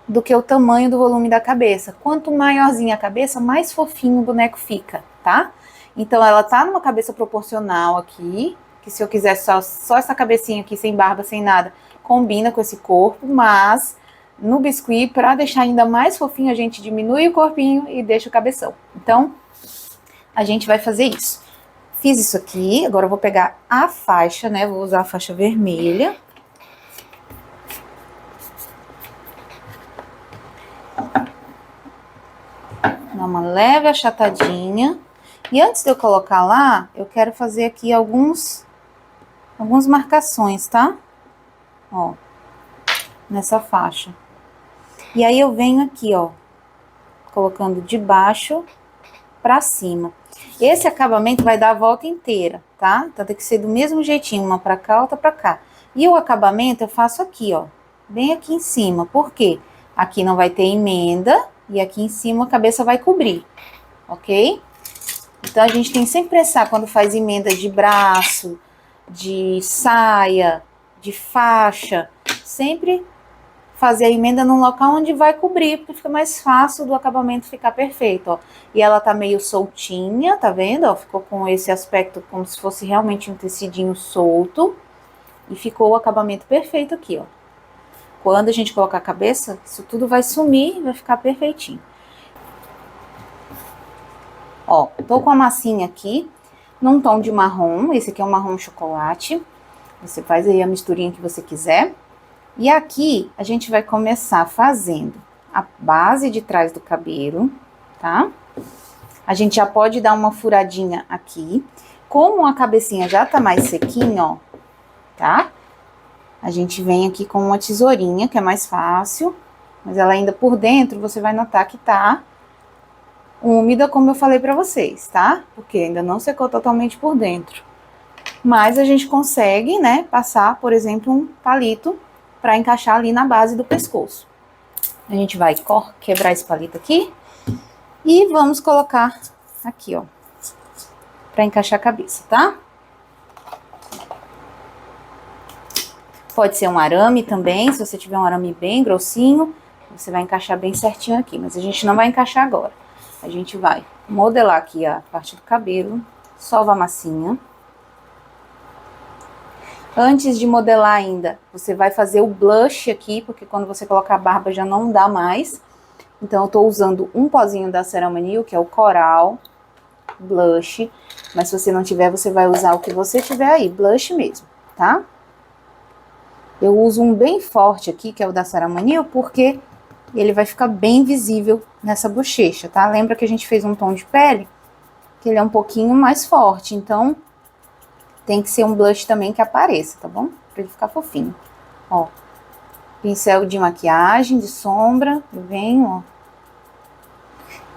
do que o tamanho do volume da cabeça. Quanto maiorzinha a cabeça, mais fofinho o boneco fica, tá? Então ela tá numa cabeça proporcional aqui, que se eu quiser só essa cabecinha aqui, sem barba, sem nada, combina com esse corpo, mas no biscuit, para deixar ainda mais fofinho, a gente diminui o corpinho e deixa o cabeção. Então, a gente vai fazer isso. Fiz isso aqui, agora eu vou pegar a faixa, né? Vou usar a faixa vermelha. Dá uma leve achatadinha. E antes de eu colocar lá, eu quero fazer aqui algumas marcações, tá? Ó, nessa faixa. E aí eu venho aqui, ó, colocando de baixo pra cima. Esse acabamento vai dar a volta inteira, tá? Então tem que ser do mesmo jeitinho, uma pra cá, outra pra cá. E o acabamento eu faço aqui, ó, bem aqui em cima. Por quê? Aqui não vai ter emenda e aqui em cima a cabeça vai cobrir, ok? Então a gente tem que sempre pensar quando faz emenda de braço, de saia, de faixa, sempre fazer a emenda num local onde vai cobrir, porque fica mais fácil do acabamento ficar perfeito, ó. E ela tá meio soltinha, tá vendo? Ó, ficou com esse aspecto como se fosse realmente um tecidinho solto. E ficou o acabamento perfeito aqui, ó. Quando a gente colocar a cabeça, isso tudo vai sumir e vai ficar perfeitinho. Ó, tô com a massinha aqui, num tom de marrom. Esse aqui é um marrom chocolate. Você faz aí a misturinha que você quiser. E aqui, a gente vai começar fazendo a base de trás do cabelo, tá? A gente já pode dar uma furadinha aqui. Como a cabecinha já tá mais sequinha, ó, tá? A gente vem aqui com uma tesourinha, que é mais fácil. Mas ela ainda por dentro, você vai notar que tá úmida, como eu falei pra vocês, tá? Porque ainda não secou totalmente por dentro. Mas a gente consegue, né, passar, por exemplo, um palito para encaixar ali na base do pescoço. A gente vai quebrar esse palito aqui e vamos colocar aqui, ó, para encaixar a cabeça, tá? Pode ser um arame também, se você tiver um arame bem grossinho, você vai encaixar bem certinho aqui, mas a gente não vai encaixar agora. A gente vai modelar aqui a parte do cabelo sova a massinha. Antes de modelar ainda, você vai fazer o blush aqui, porque quando você colocar a barba já não dá mais. Então eu tô usando um pozinho da Ceramaniel, que é o Coral Blush. Mas se você não tiver, você vai usar o que você tiver aí, blush mesmo, tá? Eu uso um bem forte aqui, que é o da Ceramaniel, porque ele vai ficar bem visível nessa bochecha, tá? Lembra que a gente fez um tom de pele? Que ele é um pouquinho mais forte, então tem que ser um blush também que apareça, tá bom? Pra ele ficar fofinho. Ó, pincel de maquiagem, de sombra, eu venho, ó.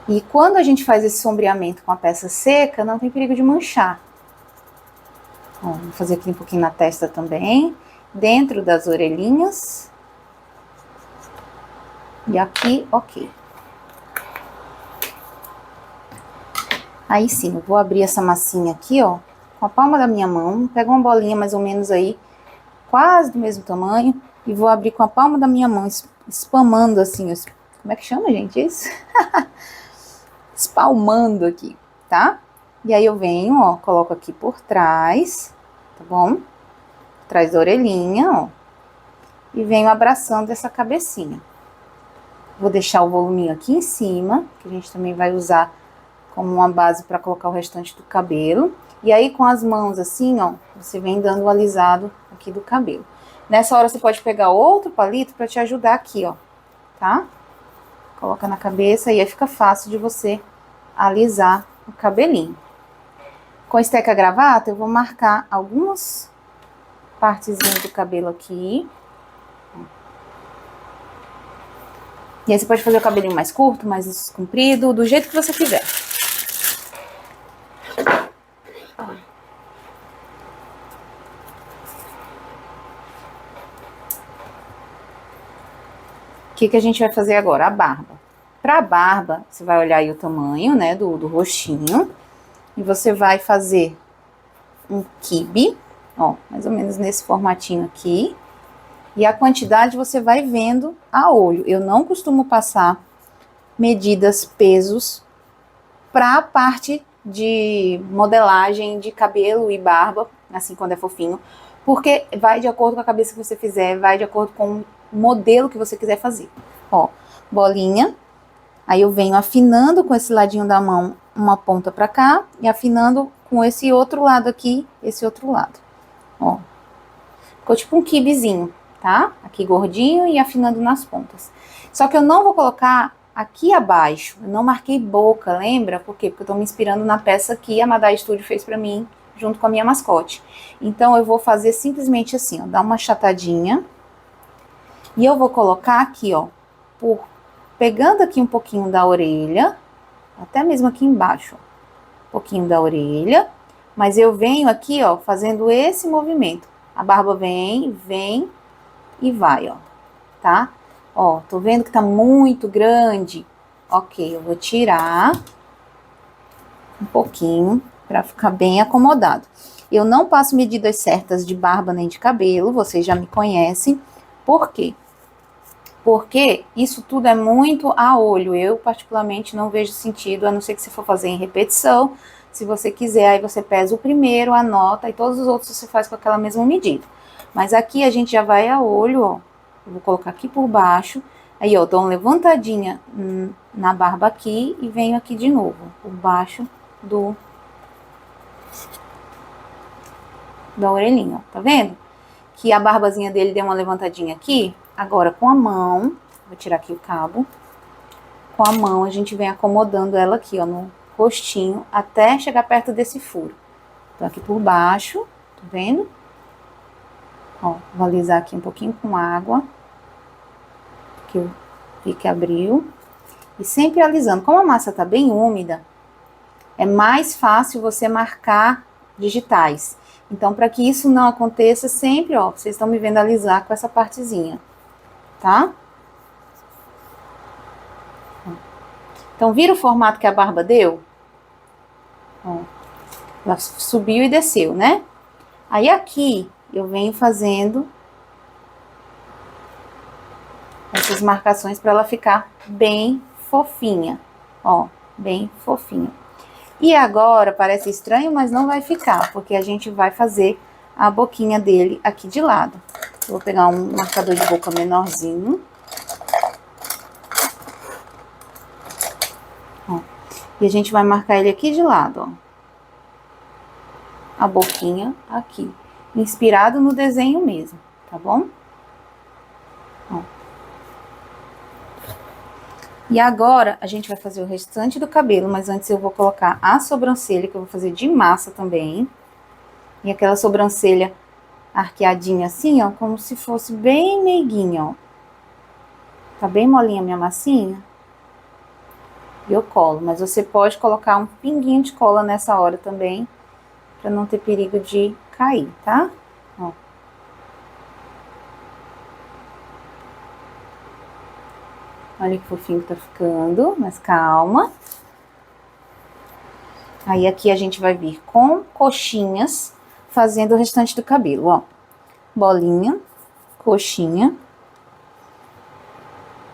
E quando a gente faz esse sombreamento com a peça seca, não tem perigo de manchar. Ó, vou fazer aqui um pouquinho na testa também, dentro das orelhinhas. E aqui, ok. Aí sim, eu vou abrir essa massinha aqui, ó, com a palma da minha mão, pego uma bolinha mais ou menos aí, quase do mesmo tamanho, e vou abrir com a palma da minha mão, espalmando assim, como é que chama, gente, isso? Espalmando aqui, tá? E aí eu venho, ó, coloco aqui por trás, tá bom? Atrás da orelhinha, ó, e venho abraçando essa cabecinha. Vou deixar o voluminho aqui em cima, que a gente também vai usar como uma base para colocar o restante do cabelo. E aí com as mãos assim, ó, você vem dando o alisado aqui do cabelo. Nessa hora você pode pegar outro palito para te ajudar aqui, ó, tá? Coloca na cabeça e aí fica fácil de você alisar o cabelinho. Com esteca gravata eu vou marcar algumas partezinhas do cabelo aqui. E aí você pode fazer o cabelinho mais curto, mais comprido, do jeito que você quiser. O que a gente vai fazer agora? A barba. Para a barba, você vai olhar aí o tamanho, né, do rostinho. E você vai fazer um quibe, ó, mais ou menos nesse formatinho aqui. E a quantidade você vai vendo a olho. Eu não costumo passar medidas, pesos, para a parte de modelagem de cabelo e barba, assim quando é fofinho. Porque vai de acordo com a cabeça que você fizer, vai de acordo com o modelo que você quiser fazer. Ó, bolinha. Aí eu venho afinando com esse ladinho da mão uma ponta pra cá e afinando com esse outro lado aqui, esse outro lado. Ó, ficou tipo um quibezinho, tá? Aqui gordinho e afinando nas pontas. Só que eu não vou colocar aqui abaixo, eu não marquei boca, lembra? Por quê? Porque eu tô me inspirando na peça que a Madai Studio fez pra mim, junto com a minha mascote. Então eu vou fazer simplesmente assim, ó, dar uma achatadinha. E eu vou colocar aqui, ó, pegando aqui um pouquinho da orelha, até mesmo aqui embaixo, ó, um pouquinho da orelha, mas eu venho aqui, ó, fazendo esse movimento. A barba vem e vai, ó, tá? Ó, tô vendo que tá muito grande. Ok, eu vou tirar um pouquinho pra ficar bem acomodado. Eu não passo medidas certas de barba nem de cabelo, vocês já me conhecem. Por quê? Porque isso tudo é muito a olho. Eu, particularmente, não vejo sentido, a não ser que você for fazer em repetição. Se você quiser, aí você pesa o primeiro, anota, e todos os outros você faz com aquela mesma medida. Mas aqui a gente já vai a olho, ó. Eu vou colocar aqui por baixo. Aí, ó, dou uma levantadinha na barba aqui e venho aqui de novo, por baixo da orelhinha, ó. Tá vendo? Que a barbazinha dele deu uma levantadinha aqui. Agora, com a mão, vou tirar aqui o cabo. Com a mão, a gente vem acomodando ela aqui, ó, no rostinho, até chegar perto desse furo. Então, aqui por baixo, tá vendo? Ó, vou alisar aqui um pouquinho com água. Que eu vi que abriu. E sempre alisando. Como a massa tá bem úmida, é mais fácil você marcar digitais. Então, para que isso não aconteça, sempre, ó, vocês estão me vendo alisar com essa partezinha. Tá? Então, vira o formato que a barba deu? Ó, ela subiu e desceu, né? Aí aqui, eu venho fazendo essas marcações para ela ficar bem fofinha. Ó, bem fofinha. E agora, parece estranho, mas não vai ficar, porque a gente vai fazer a boquinha dele aqui de lado. Vou pegar um marcador de boca menorzinho. Ó. E a gente vai marcar ele aqui de lado, ó. A boquinha aqui. Inspirado no desenho mesmo, tá bom? Ó. E agora, a gente vai fazer o restante do cabelo, mas antes eu vou colocar a sobrancelha, que eu vou fazer de massa também. E aquela sobrancelha arqueadinha assim, ó, como se fosse bem meiguinha, ó. Tá bem molinha a minha massinha? E eu colo, mas você pode colocar um pinguinho de cola nessa hora também, pra não ter perigo de cair, tá? Ó. Olha que fofinho que tá ficando, mas calma. Aí aqui a gente vai vir com coxinhas, fazendo o restante do cabelo, ó. Bolinha, coxinha.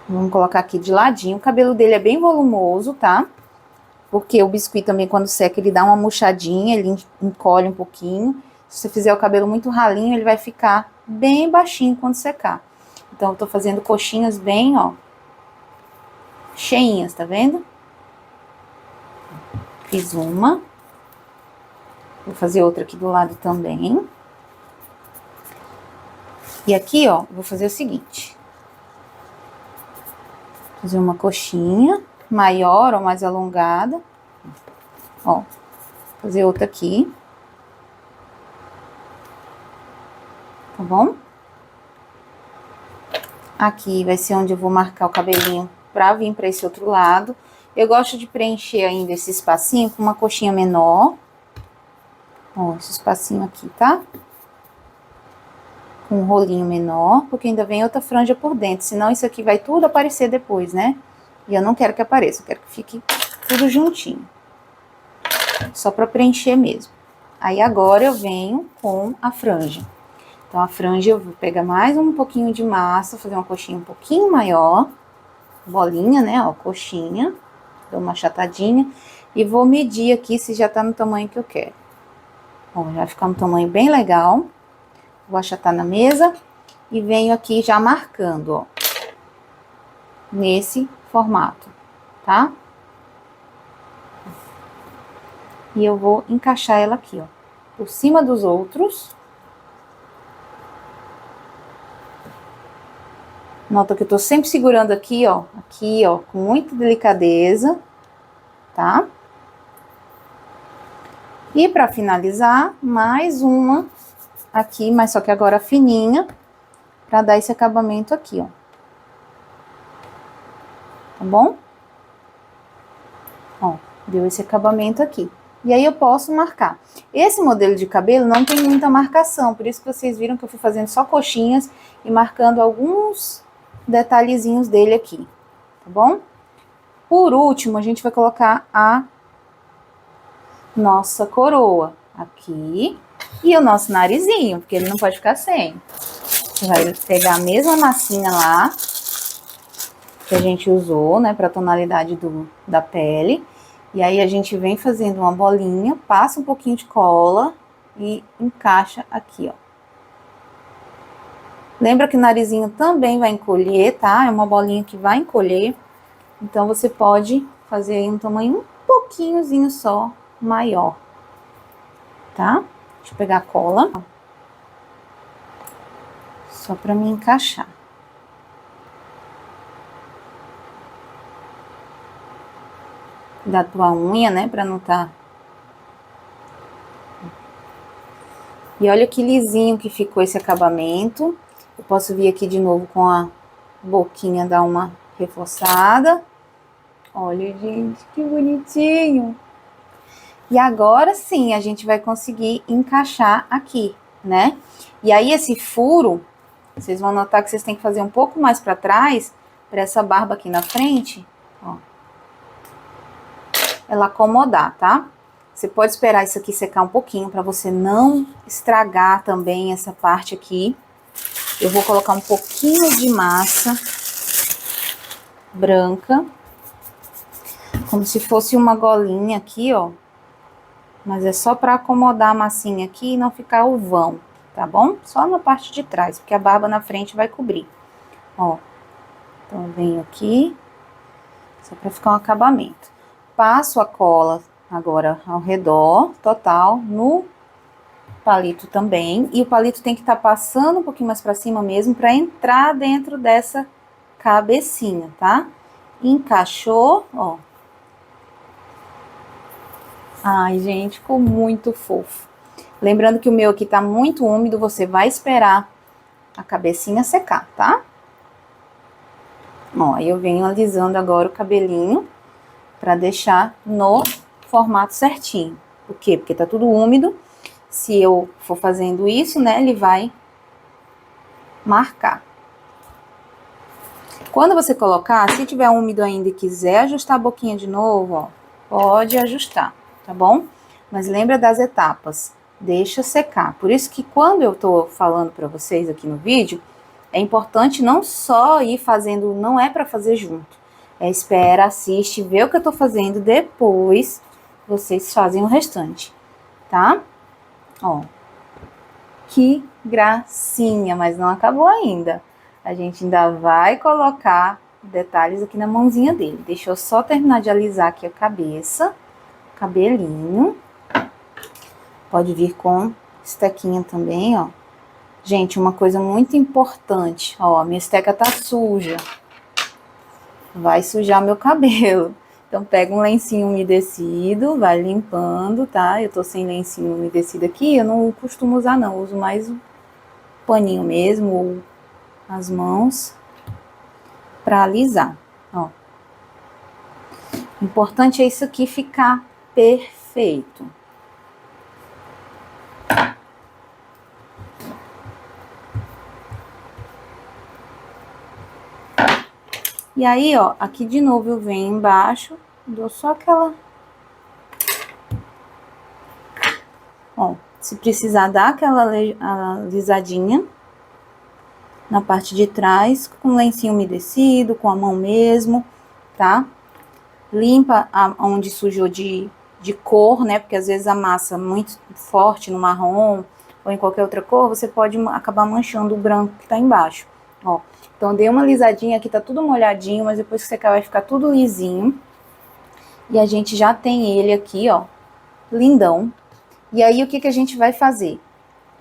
Vamos colocar aqui de ladinho. O cabelo dele é bem volumoso, tá? Porque o biscuit também, quando seca, ele dá uma murchadinha, ele encolhe um pouquinho. Se você fizer o cabelo muito ralinho, ele vai ficar bem baixinho quando secar. Então, eu tô fazendo coxinhas bem, ó, cheinhas, tá vendo? Fiz uma. Vou fazer outra aqui do lado também. E aqui, ó, vou fazer o seguinte. Fazer uma coxinha maior ou mais alongada. Ó, fazer outra aqui. Tá bom? Aqui vai ser onde eu vou marcar o cabelinho pra vir pra esse outro lado. Eu gosto de preencher ainda esse espacinho com uma coxinha menor. Ó, esse espacinho aqui, tá? Com um rolinho menor, porque ainda vem outra franja por dentro. Senão isso aqui vai tudo aparecer depois, né? E eu não quero que apareça, eu quero que fique tudo juntinho. Só pra preencher mesmo. Aí agora eu venho com a franja. Então a franja eu vou pegar mais um pouquinho de massa, fazer uma coxinha um pouquinho maior. Bolinha, né, ó, coxinha. Dou uma achatadinha. E vou medir aqui se já tá no tamanho que eu quero. Ó, já vai ficar um tamanho bem legal. Vou achatar na mesa. E venho aqui já marcando, ó. Nesse formato, tá? E eu vou encaixar ela aqui, ó. Por cima dos outros. Nota que eu tô sempre segurando aqui, ó, com muita delicadeza, tá? E pra finalizar, mais uma aqui, mas só que agora fininha, pra dar esse acabamento aqui, ó. Tá bom? Ó, deu esse acabamento aqui. E aí eu posso marcar. Esse modelo de cabelo não tem muita marcação, por isso que vocês viram que eu fui fazendo só coxinhas e marcando alguns detalhezinhos dele aqui, tá bom? Por último, a gente vai colocar a nossa coroa aqui e o nosso narizinho, porque ele não pode ficar sem. Você vai pegar a mesma massinha lá que a gente usou, né, pra tonalidade da pele, e aí a gente vem fazendo uma bolinha, passa um pouquinho de cola e encaixa aqui, ó. Lembra que o narizinho também vai encolher, tá? É uma bolinha que vai encolher. Então, você pode fazer aí um tamanho um pouquinhozinho só maior, tá? Deixa eu pegar a cola. Só pra me encaixar. Cuidado com a unha, né? Pra não tá... E olha que lisinho que ficou esse acabamento. Eu posso vir aqui de novo com a boquinha, dar uma reforçada. Olha, gente, que bonitinho. E agora sim, a gente vai conseguir encaixar aqui, né? E aí, esse furo, vocês vão notar que vocês têm que fazer um pouco mais pra trás, pra essa barba aqui na frente, ó. Ela acomodar, tá? Você pode esperar isso aqui secar um pouquinho, pra você não estragar também essa parte aqui. Eu vou colocar um pouquinho de massa branca, como se fosse uma golinha aqui, ó. mas é só para acomodar a massinha aqui e não ficar o vão, tá bom? Só na parte de trás, porque a barba na frente vai cobrir. Ó, então eu venho aqui, só para ficar um acabamento. Passo a cola agora ao redor, total, no palito também. E o palito tem que estar passando um pouquinho mais para cima mesmo, para entrar dentro dessa cabecinha, tá? Encaixou, ó. Ai, gente, ficou muito fofo. Lembrando que o meu aqui tá muito úmido, você vai esperar a cabecinha secar, tá? Ó, aí eu venho alisando agora o cabelinho para deixar no formato certinho. Por quê? Porque tá tudo úmido. Se eu for fazendo isso, né, ele vai marcar. Quando você colocar, se tiver úmido ainda e quiser ajustar a boquinha de novo, ó, pode ajustar, tá bom? Mas lembra das etapas, deixa secar. Por isso que quando eu tô falando para vocês aqui no vídeo, é importante não só ir fazendo, não é para fazer junto. É espera, assiste, vê o que eu tô fazendo, depois vocês fazem o restante, tá? Ó, que gracinha, mas não acabou ainda. A gente ainda vai colocar detalhes aqui na mãozinha dele. Deixa eu só terminar de alisar aqui a cabeça, cabelinho. Pode vir com estequinha também, ó. Gente, uma coisa muito importante, ó, minha esteca tá suja. Vai sujar meu cabelo. Então, pega um lencinho umedecido, vai limpando, tá? Eu tô sem lencinho umedecido aqui, eu não costumo usar não, eu uso mais o paninho mesmo, ou as mãos, pra alisar, ó. O importante é isso aqui ficar perfeito. E aí, ó, aqui de novo eu venho embaixo, dou só aquela... Ó, se precisar dar aquela alisadinha na parte de trás, com lencinho umedecido, com a mão mesmo, tá? Limpa onde sujou de cor, né? Porque às vezes a massa muito forte no marrom ou em qualquer outra cor, você pode acabar manchando o branco que tá embaixo, ó. Então, dei uma alisadinha aqui, tá tudo molhadinho, mas depois que secar vai ficar tudo lisinho. E a gente já tem ele aqui, ó, lindão. E aí, o que que a gente vai fazer?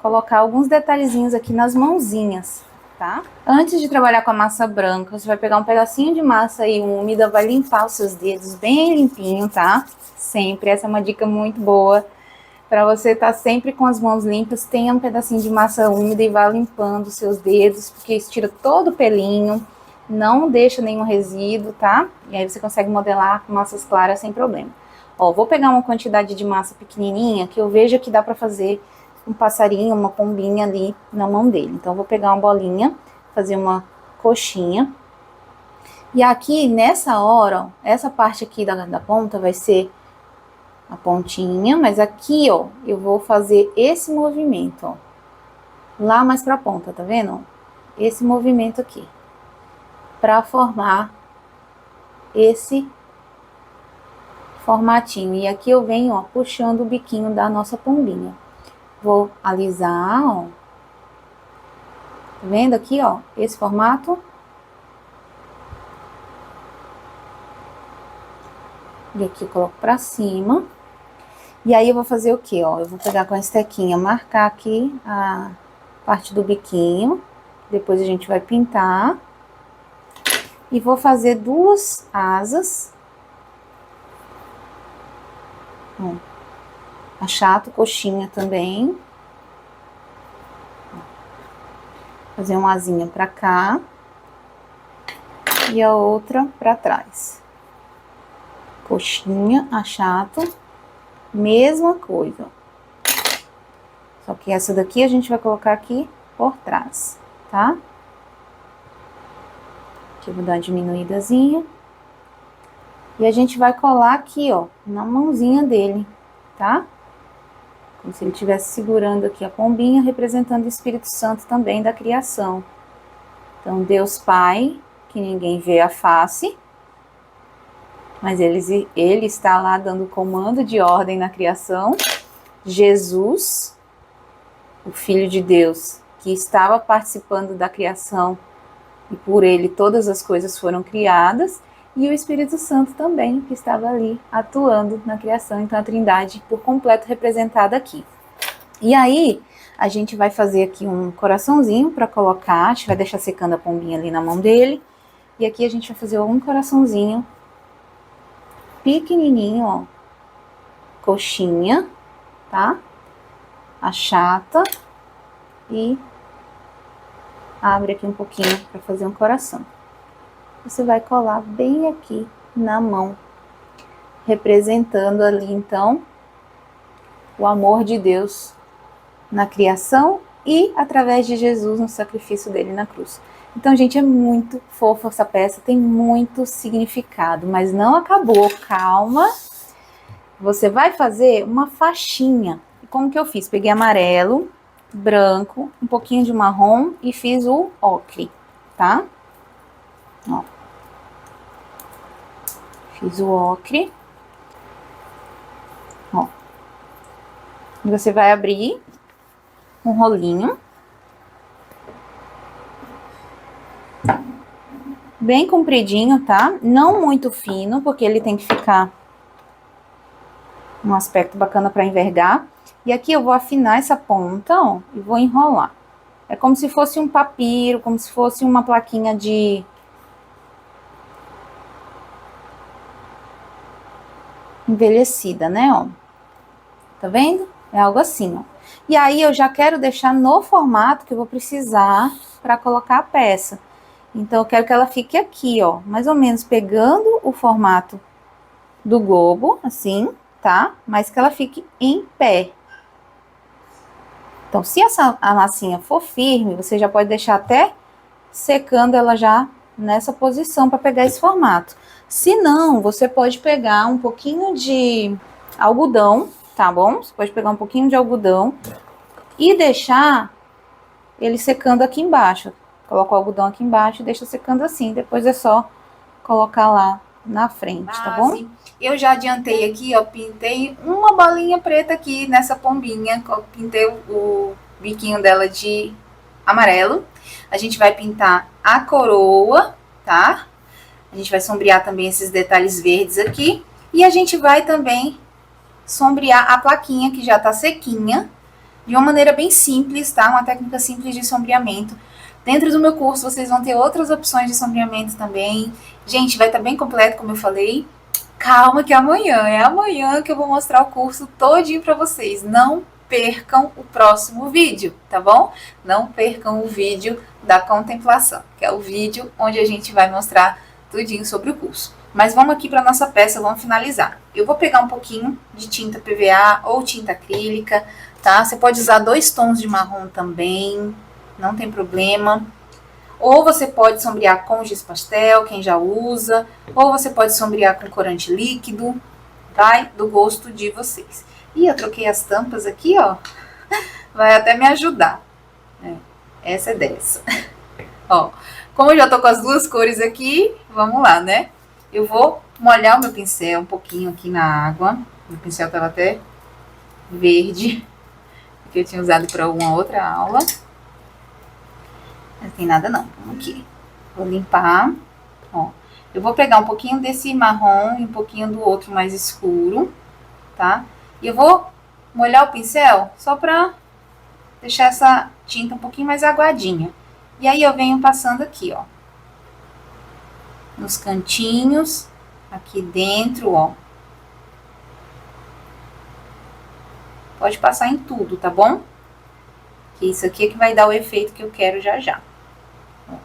Colocar alguns detalhezinhos aqui nas mãozinhas, tá? Antes de trabalhar com a massa branca, você vai pegar um pedacinho de massa aí úmida, vai limpar os seus dedos bem limpinho, tá? Sempre, essa é uma dica muito boa. Para você estar sempre com as mãos limpas, tenha um pedacinho de massa úmida e vá limpando os seus dedos, porque isso tira todo o pelinho, não deixa nenhum resíduo, tá? E aí você consegue modelar com massas claras sem problema. Ó, vou pegar uma quantidade de massa pequenininha, que eu vejo que dá para fazer um passarinho, uma pombinha ali na mão dele. Então, eu vou pegar uma bolinha, fazer uma coxinha. E aqui, nessa hora, ó, essa parte aqui da ponta vai ser a pontinha, mas aqui, ó, eu vou fazer esse movimento, ó, lá mais pra ponta, tá vendo? Esse movimento aqui, pra formar esse formatinho. E aqui eu venho, ó, puxando o biquinho da nossa pombinha. Vou alisar, ó. Tá vendo aqui, ó, esse formato? E aqui eu coloco pra cima. E aí eu vou fazer o que, ó? Eu vou pegar com a estequinha, marcar aqui a parte do biquinho. Depois a gente vai pintar. E vou fazer duas asas. Ó. Achato, coxinha também. Fazer uma asinha pra cá. E a outra pra trás. Coxinha, achato. Mesma coisa. Só que essa daqui a gente vai colocar aqui por trás, tá? Aqui eu vou dar uma diminuídazinha. E a gente vai colar aqui, ó, na mãozinha dele, tá? Como se ele estivesse segurando aqui a pombinha, representando o Espírito Santo também da criação. Então, Deus Pai, que ninguém vê a face, mas ele está lá dando comando de ordem na criação. Jesus, o Filho de Deus, que estava participando da criação, e por ele todas as coisas foram criadas, e o Espírito Santo também, que estava ali atuando na criação. Então a Trindade por completo representada aqui. E aí a gente vai fazer aqui um coraçãozinho para colocar, a gente vai deixar secando a pombinha ali na mão dele, e aqui a gente vai fazer um coraçãozinho pequenininho, ó, coxinha, tá? Achata e abre aqui um pouquinho para fazer um coração. Você vai colar bem aqui na mão, representando ali então o amor de Deus na criação e através de Jesus no sacrifício dele na cruz. Então, gente, é muito fofa essa peça, tem muito significado, mas não acabou, calma. Você vai fazer uma faixinha. E como que eu fiz? Peguei amarelo, branco, um pouquinho de marrom e fiz o ocre, tá? Ó. Fiz o ocre. Ó. E você vai abrir um rolinho. Bem compridinho, tá? Não muito fino, porque ele tem que ficar um aspecto bacana para envergar. E aqui eu vou afinar essa ponta, ó, e vou enrolar. É como se fosse um papiro, como se fosse uma plaquinha de envelhecida, né, ó. Tá vendo? É algo assim, ó. E aí eu já quero deixar no formato que eu vou precisar para colocar a peça. Então eu quero que ela fique aqui, ó, mais ou menos pegando o formato do globo, assim, tá? Mas que ela fique em pé. Então, se a massinha for firme, você já pode deixar até secando ela já nessa posição para pegar esse formato. Se não, você pode pegar um pouquinho de algodão, tá bom? Você pode pegar um pouquinho de algodão e deixar ele secando aqui embaixo. Coloca o algodão aqui embaixo e deixa secando assim. Depois é só colocar lá na frente, tá bom? Eu já adiantei aqui, ó, pintei uma bolinha preta aqui nessa pombinha. Pintei o biquinho dela de amarelo. A gente vai pintar a coroa, tá? A gente vai sombrear também esses detalhes verdes aqui. E a gente vai também sombrear a plaquinha que já tá sequinha. De uma maneira bem simples, tá? Uma técnica simples de sombreamento. Dentro do meu curso vocês vão ter outras opções de sombreamento também. Gente, vai estar bem completo, como eu falei. Calma que é amanhã que eu vou mostrar o curso todinho para vocês. Não percam o próximo vídeo, tá bom? Não percam o vídeo da contemplação, que é o vídeo onde a gente vai mostrar tudinho sobre o curso. Mas vamos aqui para nossa peça, vamos finalizar. Eu vou pegar um pouquinho de tinta PVA ou tinta acrílica, tá? Você pode usar 2 tons de marrom também, não tem problema. Ou você pode sombrear com giz pastel, quem já usa, ou você pode sombrear com corante líquido, vai do gosto de vocês. E eu troquei as tampas aqui, ó, vai até me ajudar. Essa é dessa. Ó, como eu já tô com as duas cores aqui, vamos lá, né? Eu vou molhar o meu pincel um pouquinho aqui na água. O pincel tava até verde, que eu tinha usado para uma outra aula. Não tem nada não, vamos aqui. Vou limpar, ó. Eu vou pegar um pouquinho desse marrom e um pouquinho do outro mais escuro, tá? E eu vou molhar o pincel só pra deixar essa tinta um pouquinho mais aguadinha. E aí eu venho passando aqui, ó. Nos cantinhos, aqui dentro, ó. Pode passar em tudo, tá bom? Que isso aqui é que vai dar o efeito que eu quero já já.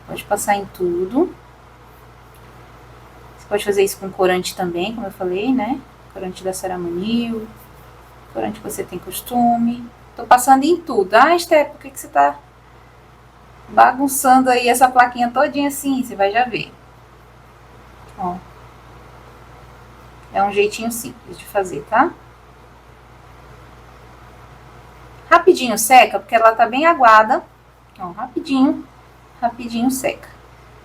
Pode passar em tudo. Você pode fazer isso com corante também, como eu falei, né? Corante da Ceramunil, corante que você tem costume. Tô passando em tudo. Ah, Esté, por que você tá bagunçando aí essa plaquinha todinha assim? Você vai já ver. Ó. É um jeitinho simples de fazer, tá? Rapidinho seca, porque ela tá bem aguada. Ó, rapidinho seca.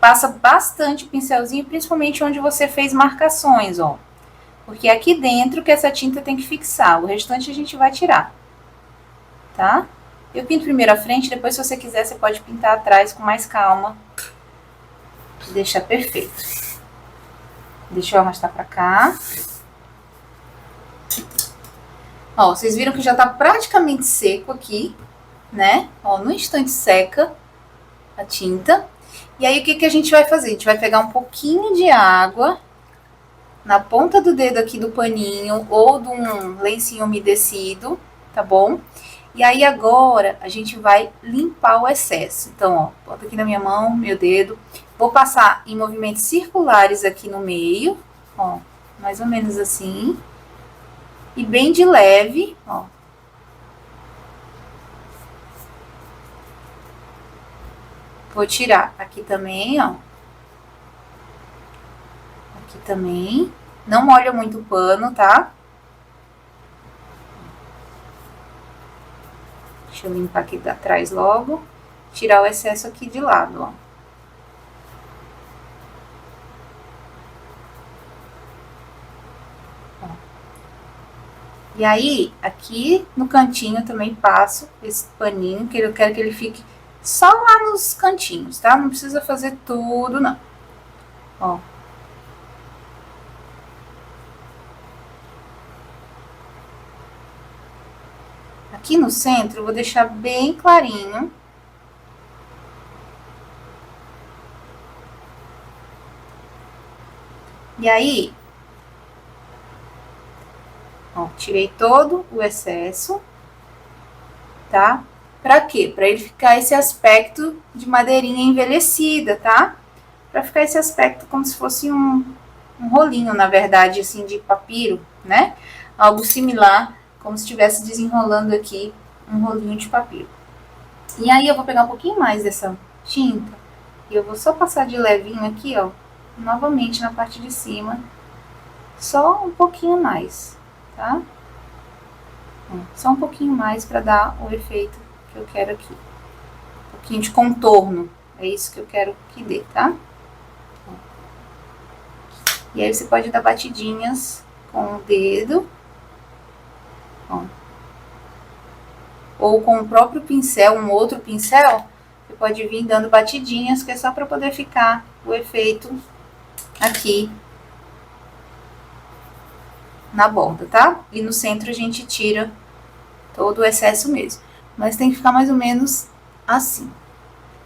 passa bastante o pincelzinho, principalmente onde você fez marcações, ó. Porque é aqui dentro que essa tinta tem que fixar, o restante a gente vai tirar, tá? Eu pinto primeiro a frente, depois se você quiser você pode pintar atrás com mais calma. Deixar perfeito. Deixa eu arrastar pra cá. Ó, vocês viram que já tá praticamente seco aqui, né? Ó, no instante seca a tinta. E aí, o que que a gente vai fazer? A gente vai pegar um pouquinho de água na ponta do dedo aqui do paninho ou de um lencinho umedecido, tá bom? E aí, agora, a gente vai limpar o excesso. Então, ó, bota aqui na minha mão, meu dedo. Vou passar em movimentos circulares aqui no meio, ó, mais ou menos assim. E bem de leve, ó. Vou tirar aqui também, ó. Aqui também. Não molha muito o pano, tá? Deixa eu limpar aqui atrás logo. Tirar o excesso aqui de lado, ó. E aí, aqui no cantinho também passo esse paninho, que eu quero que ele fique só lá nos cantinhos, tá? Não precisa fazer tudo, não. Ó. Aqui no centro, eu vou deixar bem clarinho. E aí, ó, tirei todo o excesso, tá? Pra quê? Pra ele ficar esse aspecto de madeirinha envelhecida, tá? Pra ficar esse aspecto como se fosse um rolinho, na verdade, assim, de papiro, né? Algo similar, como se estivesse desenrolando aqui um rolinho de papiro. E aí eu vou pegar um pouquinho mais dessa tinta e eu vou só passar de levinho aqui, ó, novamente na parte de cima, só um pouquinho mais, tá? Só um pouquinho mais para dar o efeito que eu quero aqui. Um pouquinho de contorno, é isso que eu quero que dê, tá? E aí você pode dar batidinhas com o dedo, ó. Ou com o próprio pincel, um outro pincel, você pode vir dando batidinhas, que é só para poder ficar o efeito aqui na borda, tá? E no centro a gente tira todo o excesso mesmo. Mas tem que ficar mais ou menos assim.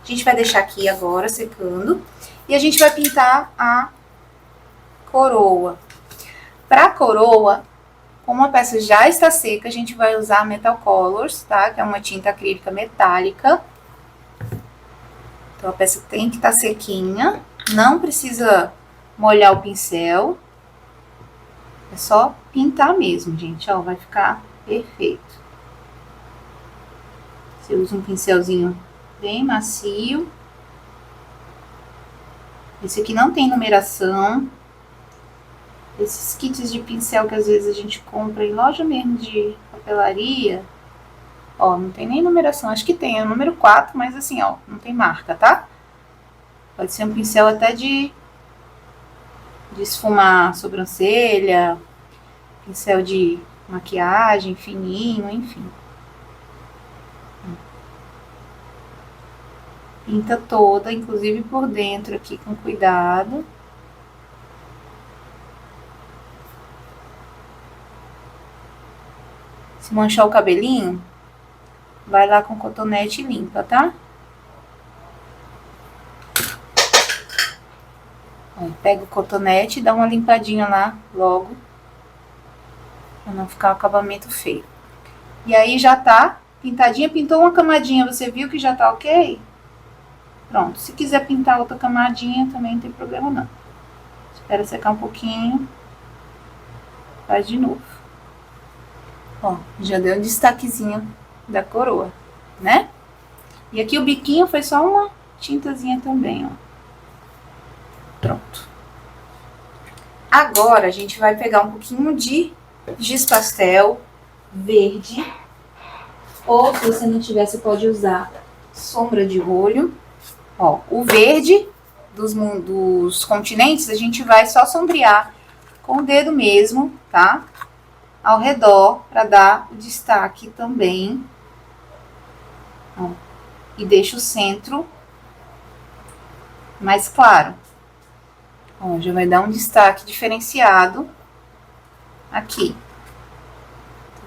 A gente vai deixar aqui agora secando. E a gente vai pintar a coroa. Pra coroa, como a peça já está seca, a gente vai usar a Metal Colors, tá? Que é uma tinta acrílica metálica. Então a peça tem que estar sequinha. Não precisa molhar o pincel. É só pintar mesmo, gente. Ó, vai ficar perfeito. Você usa um pincelzinho bem macio. Esse aqui não tem numeração. Esses kits de pincel que às vezes a gente compra em loja mesmo de papelaria, ó, não tem nem numeração. Acho que tem, é o número 4, mas assim, ó, não tem marca, tá? Pode ser um pincel até de esfumar a sobrancelha, pincel de maquiagem fininho, enfim. Pinta toda, inclusive por dentro aqui, com cuidado. Se manchar o cabelinho, vai lá com cotonete e limpa, tá? Aí, pega o cotonete e dá uma limpadinha lá logo, pra não ficar o acabamento feio. E aí já tá pintadinha, pintou uma camadinha, você viu que já tá ok? Pronto, se quiser pintar outra camadinha também não tem problema não. Espera secar um pouquinho, faz de novo. Ó, já deu um destaquezinho da coroa, né? E aqui o biquinho foi só uma tintazinha também, ó. Pronto. Agora a gente vai pegar um pouquinho de giz pastel verde. Ou se você não tiver, você pode usar sombra de olho. Ó, o verde dos continentes, a gente vai só sombrear com o dedo mesmo, tá? Ao redor, para dar o destaque também. Ó, e deixa o centro mais claro. Ó, já vai dar um destaque diferenciado aqui.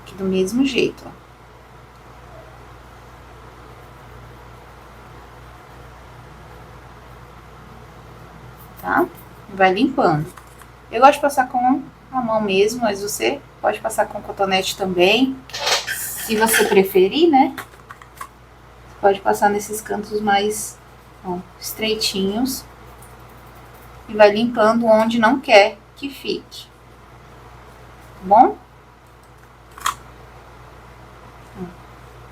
Aqui do mesmo jeito, ó. Tá? Vai limpando. Eu gosto de passar com a mão mesmo, mas você pode passar com cotonete também, se você preferir, né? Você pode passar nesses cantos mais, ó, estreitinhos e vai limpando onde não quer que fique. Tá bom?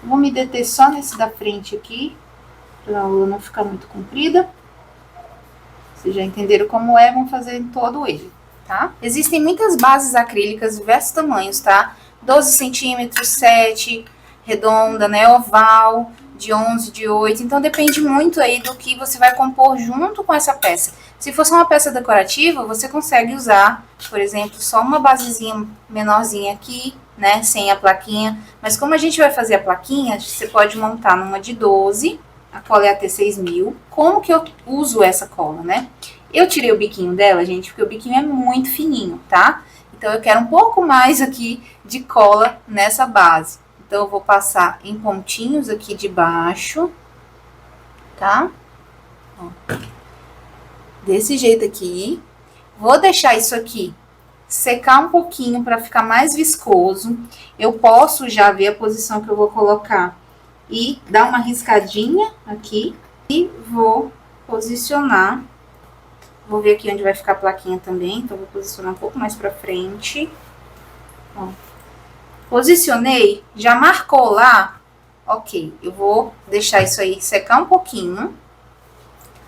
Vou me deter só nesse da frente aqui, para a aula não ficar muito comprida. Vocês já entenderam como é, vamos fazer em todo ele, tá? Existem muitas bases acrílicas, diversos tamanhos, tá? 12 centímetros, 7, redonda, né? Oval, de 11, de 8. Então, depende muito aí do que você vai compor junto com essa peça. Se fosse uma peça decorativa, você consegue usar, por exemplo, só uma basezinha menorzinha aqui, né? Sem a plaquinha. Mas como a gente vai fazer a plaquinha, você pode montar numa de 12. A cola é a T6000. Como que eu uso essa cola, né? Eu tirei o biquinho dela, gente, porque o biquinho é muito fininho, tá? Então, eu quero um pouco mais aqui de cola nessa base. Então, eu vou passar em pontinhos aqui de baixo, tá? Ó. Desse jeito aqui. Vou deixar isso aqui secar um pouquinho para ficar mais viscoso. Eu posso já ver a posição que eu vou colocar e dar uma riscadinha aqui e vou posicionar. Vou ver aqui onde vai ficar a plaquinha também, então vou posicionar um pouco mais pra frente. Ó. Posicionei, já marcou lá, ok. Eu vou deixar isso aí secar um pouquinho.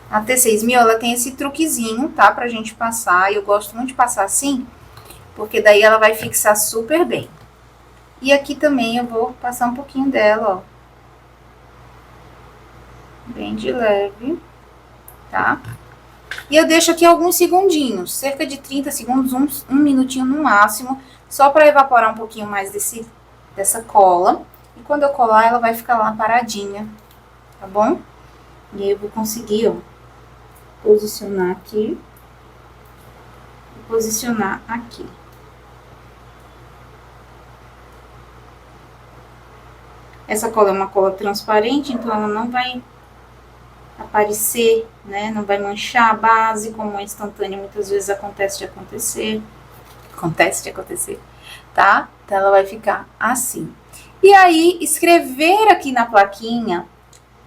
A T6000, ela tem esse truquezinho, tá? Pra gente passar, e eu gosto muito de passar assim, porque daí ela vai fixar super bem. E aqui também eu vou passar um pouquinho dela, ó. Bem de leve, tá? E eu deixo aqui alguns segundinhos, cerca de 30 segundos, um minutinho no máximo, só para evaporar um pouquinho mais dessa cola. E quando eu colar, ela vai ficar lá paradinha, tá bom? E aí eu vou conseguir, ó, posicionar aqui e posicionar aqui. Essa cola é uma cola transparente, então ela não vai aparecer, né? Não vai manchar a base, como é instantânea, muitas vezes acontece de acontecer. Tá? Então, ela vai ficar assim. E aí, escrever aqui na plaquinha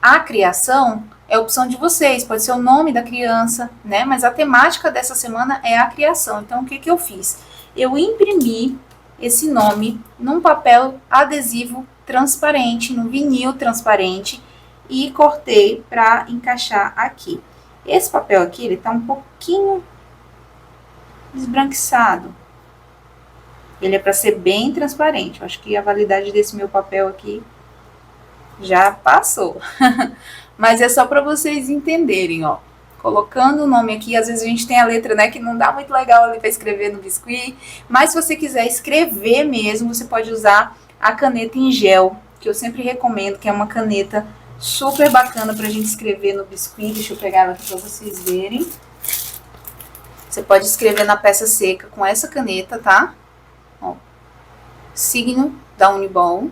a criação é opção de vocês. Pode ser o nome da criança, né? Mas a temática dessa semana é a criação. Então, o que que eu fiz? Eu imprimi esse nome num papel adesivo transparente, no vinil transparente, e cortei para encaixar aqui. Esse papel aqui, ele tá um pouquinho esbranquiçado. Ele é para ser bem transparente. Eu acho que a validade desse meu papel aqui já passou. Mas é só para vocês entenderem, ó. Colocando o nome aqui, às vezes a gente tem a letra, né, que não dá muito legal ali para escrever no biscuit. Mas se você quiser escrever mesmo, você pode usar a caneta em gel, que eu sempre recomendo, que é uma caneta super bacana pra gente escrever no biscuit. Deixa eu pegar ela aqui pra vocês verem. Você pode escrever na peça seca com essa caneta, tá? Ó, signo da Unibom.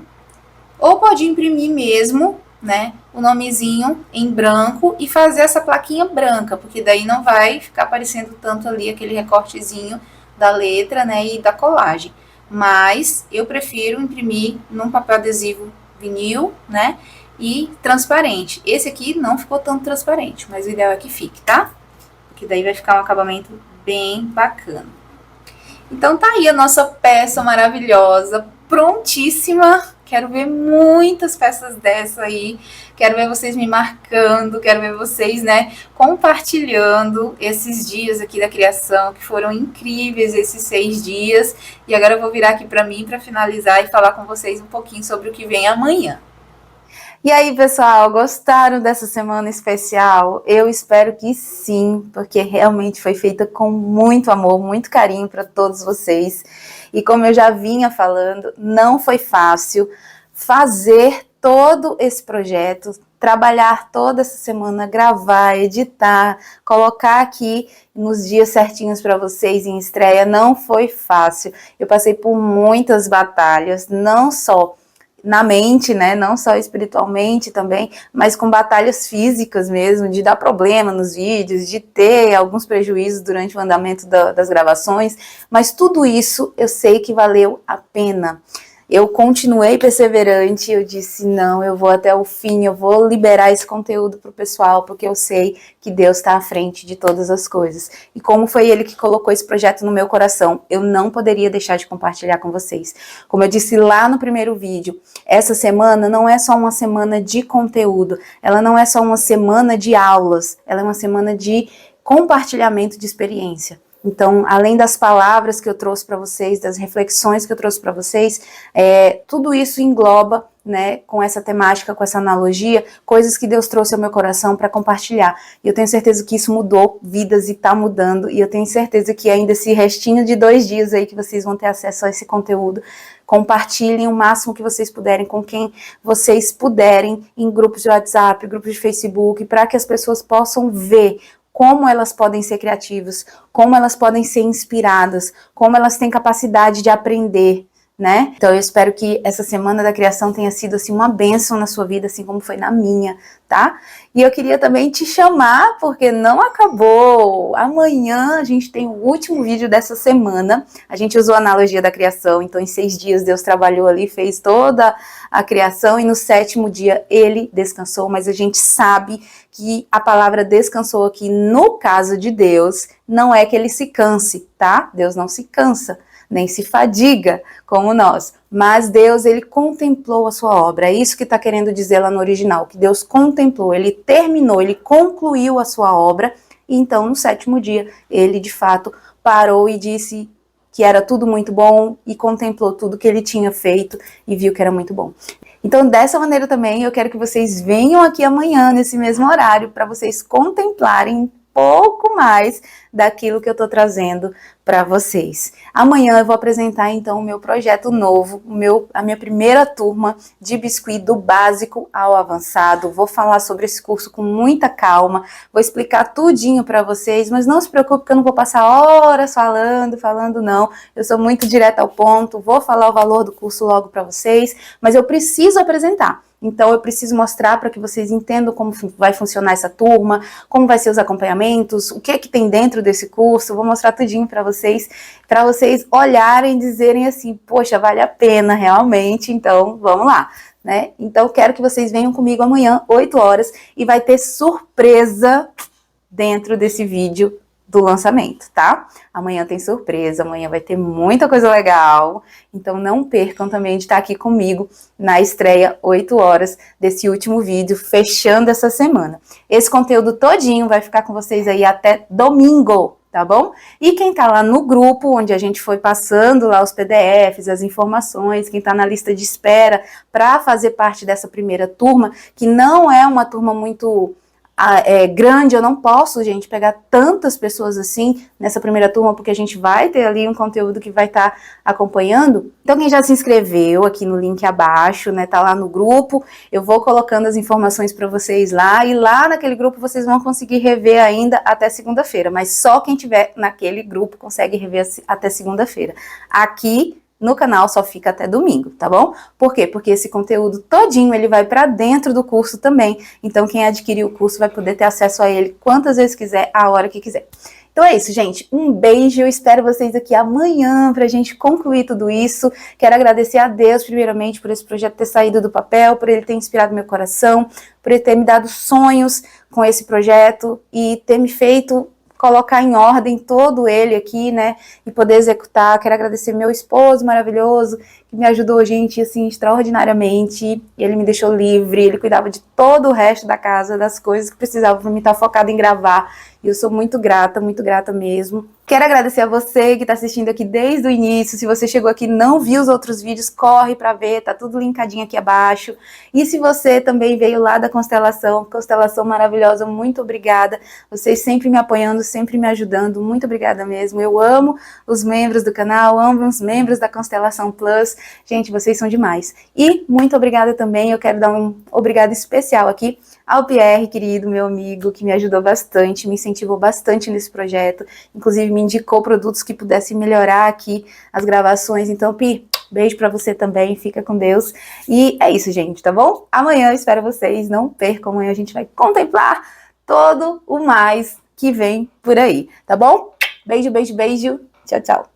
Ou pode imprimir mesmo, né, o nomezinho em branco e fazer essa plaquinha branca, porque daí não vai ficar aparecendo tanto ali aquele recortezinho da letra, né, e da colagem. Mas eu prefiro imprimir num papel adesivo vinil, né, e transparente. Esse aqui não ficou tanto transparente, mas o ideal é que fique, tá? Porque daí vai ficar um acabamento bem bacana. Então tá aí a nossa peça maravilhosa, prontíssima. Quero ver muitas peças dessa aí. Quero ver vocês me marcando, quero ver vocês, né, compartilhando esses dias aqui da criação, que foram incríveis esses 6 dias. E agora eu vou virar aqui para mim para finalizar e falar com vocês um pouquinho sobre o que vem amanhã. E aí, pessoal, gostaram dessa semana especial? Eu espero que sim, porque realmente foi feita com muito amor, muito carinho para todos vocês. E como eu já vinha falando, não foi fácil fazer todo esse projeto, trabalhar toda essa semana, gravar, editar, colocar aqui nos dias certinhos para vocês em estreia, não foi fácil. Eu passei por muitas batalhas, não só na mente, né, não só espiritualmente também, mas com batalhas físicas mesmo, de dar problema nos vídeos, de ter alguns prejuízos durante o andamento das gravações, mas tudo isso eu sei que valeu a pena. Eu continuei perseverante, eu disse, não, eu vou até o fim, eu vou liberar esse conteúdo para o pessoal, porque eu sei que Deus está à frente de todas as coisas. E como foi Ele que colocou esse projeto no meu coração, eu não poderia deixar de compartilhar com vocês. Como eu disse lá no primeiro vídeo, essa semana não é só uma semana de conteúdo, ela não é só uma semana de aulas, ela é uma semana de compartilhamento de experiência. Então, além das palavras que eu trouxe para vocês, das reflexões que eu trouxe para vocês, tudo isso engloba, né, com essa temática, com essa analogia, coisas que Deus trouxe ao meu coração para compartilhar. E eu tenho certeza que isso mudou vidas e está mudando, e eu tenho certeza que ainda esse restinho de 2 dias aí que vocês vão ter acesso a esse conteúdo, compartilhem o máximo que vocês puderem com quem vocês puderem, em grupos de WhatsApp, grupos de Facebook, para que as pessoas possam ver como elas podem ser criativas, como elas podem ser inspiradas, como elas têm capacidade de aprender, né? Então eu espero que essa semana da criação tenha sido assim uma bênção na sua vida, assim como foi na minha, tá? E eu queria também te chamar, porque não acabou. Amanhã a gente tem o último vídeo dessa semana. A gente usou a analogia da criação, então em 6 dias Deus trabalhou ali, fez toda a criação e no 7º dia Ele descansou, mas a gente sabe que a palavra descansou aqui, no caso de Deus, não é que Ele se canse, tá? Deus não se cansa, nem se fadiga como nós. Mas Deus, Ele contemplou a sua obra. É isso que está querendo dizer lá no original, que Deus contemplou, Ele terminou, Ele concluiu a sua obra, e então no 7º dia, Ele de fato parou e disse que era tudo muito bom e contemplou tudo que Ele tinha feito e viu que era muito bom. Então, dessa maneira também, eu quero que vocês venham aqui amanhã, nesse mesmo horário, para vocês contemplarem um pouco mais daquilo que eu estou trazendo para vocês. Amanhã eu vou apresentar, então, o meu projeto novo, a minha primeira turma de biscuit do básico ao avançado. Vou falar sobre esse curso com muita calma, vou explicar tudinho para vocês, mas não se preocupe que eu não vou passar horas falando, não. Eu sou muito direta ao ponto, vou falar o valor do curso logo para vocês, mas eu preciso apresentar. Então, eu preciso mostrar para que vocês entendam como vai funcionar essa turma, como vai ser os acompanhamentos, o que é que tem dentro desse curso. Vou mostrar tudinho para vocês olharem e dizerem assim, poxa, vale a pena realmente, então vamos lá, né? Então, quero que vocês venham comigo amanhã, 8 horas, e vai ter surpresa dentro desse vídeo do lançamento, tá? Amanhã tem surpresa, amanhã vai ter muita coisa legal, então não percam também de estar aqui comigo na estreia 8 horas desse último vídeo, fechando essa semana. Esse conteúdo todinho vai ficar com vocês aí até domingo, tá bom? E quem tá lá no grupo, onde a gente foi passando lá os PDFs, as informações, quem tá na lista de espera para fazer parte dessa primeira turma, que não é uma turma muito grande, eu não posso, gente, pegar tantas pessoas assim nessa primeira turma, porque a gente vai ter ali um conteúdo que vai estar acompanhando. Então, quem já se inscreveu aqui no link abaixo, né, tá lá no grupo, eu vou colocando as informações para vocês lá, e lá naquele grupo vocês vão conseguir rever ainda até segunda-feira, mas só quem tiver naquele grupo consegue rever até segunda-feira. Aqui no canal só fica até domingo, tá bom? Por quê? Porque esse conteúdo todinho, ele vai para dentro do curso também. Então, quem adquirir o curso vai poder ter acesso a ele quantas vezes quiser, a hora que quiser. Então é isso, gente. Um beijo. Eu espero vocês aqui amanhã pra gente concluir tudo isso. Quero agradecer a Deus, primeiramente, por esse projeto ter saído do papel, por ele ter inspirado meu coração, por ele ter me dado sonhos com esse projeto e ter me feito colocar em ordem todo ele aqui, né, e poder executar. Quero agradecer meu esposo maravilhoso, que me ajudou, gente, assim, extraordinariamente. Ele me deixou livre, ele cuidava de todo o resto da casa, das coisas que precisavam para mim estar focada em gravar. E eu sou muito grata mesmo. Quero agradecer a você que está assistindo aqui desde o início. Se você chegou aqui e não viu os outros vídeos, corre para ver, tá tudo linkadinho aqui abaixo. E se você também veio lá da constelação maravilhosa, muito obrigada. Vocês sempre me apoiando, sempre me ajudando, muito obrigada mesmo. Eu amo os membros do canal, amo os membros da Constelação Plus. Gente, vocês são demais. E muito obrigada também, eu quero dar um obrigado especial aqui ao Pierre, querido, meu amigo, que me ajudou bastante, me incentivou bastante nesse projeto, inclusive me indicou produtos que pudessem melhorar aqui as gravações. Então, Pi, beijo pra você também, fica com Deus. E é isso, gente, tá bom? Amanhã eu espero vocês, não percam, amanhã a gente vai contemplar todo o mais que vem por aí, tá bom? Beijo, beijo, beijo. Tchau, tchau.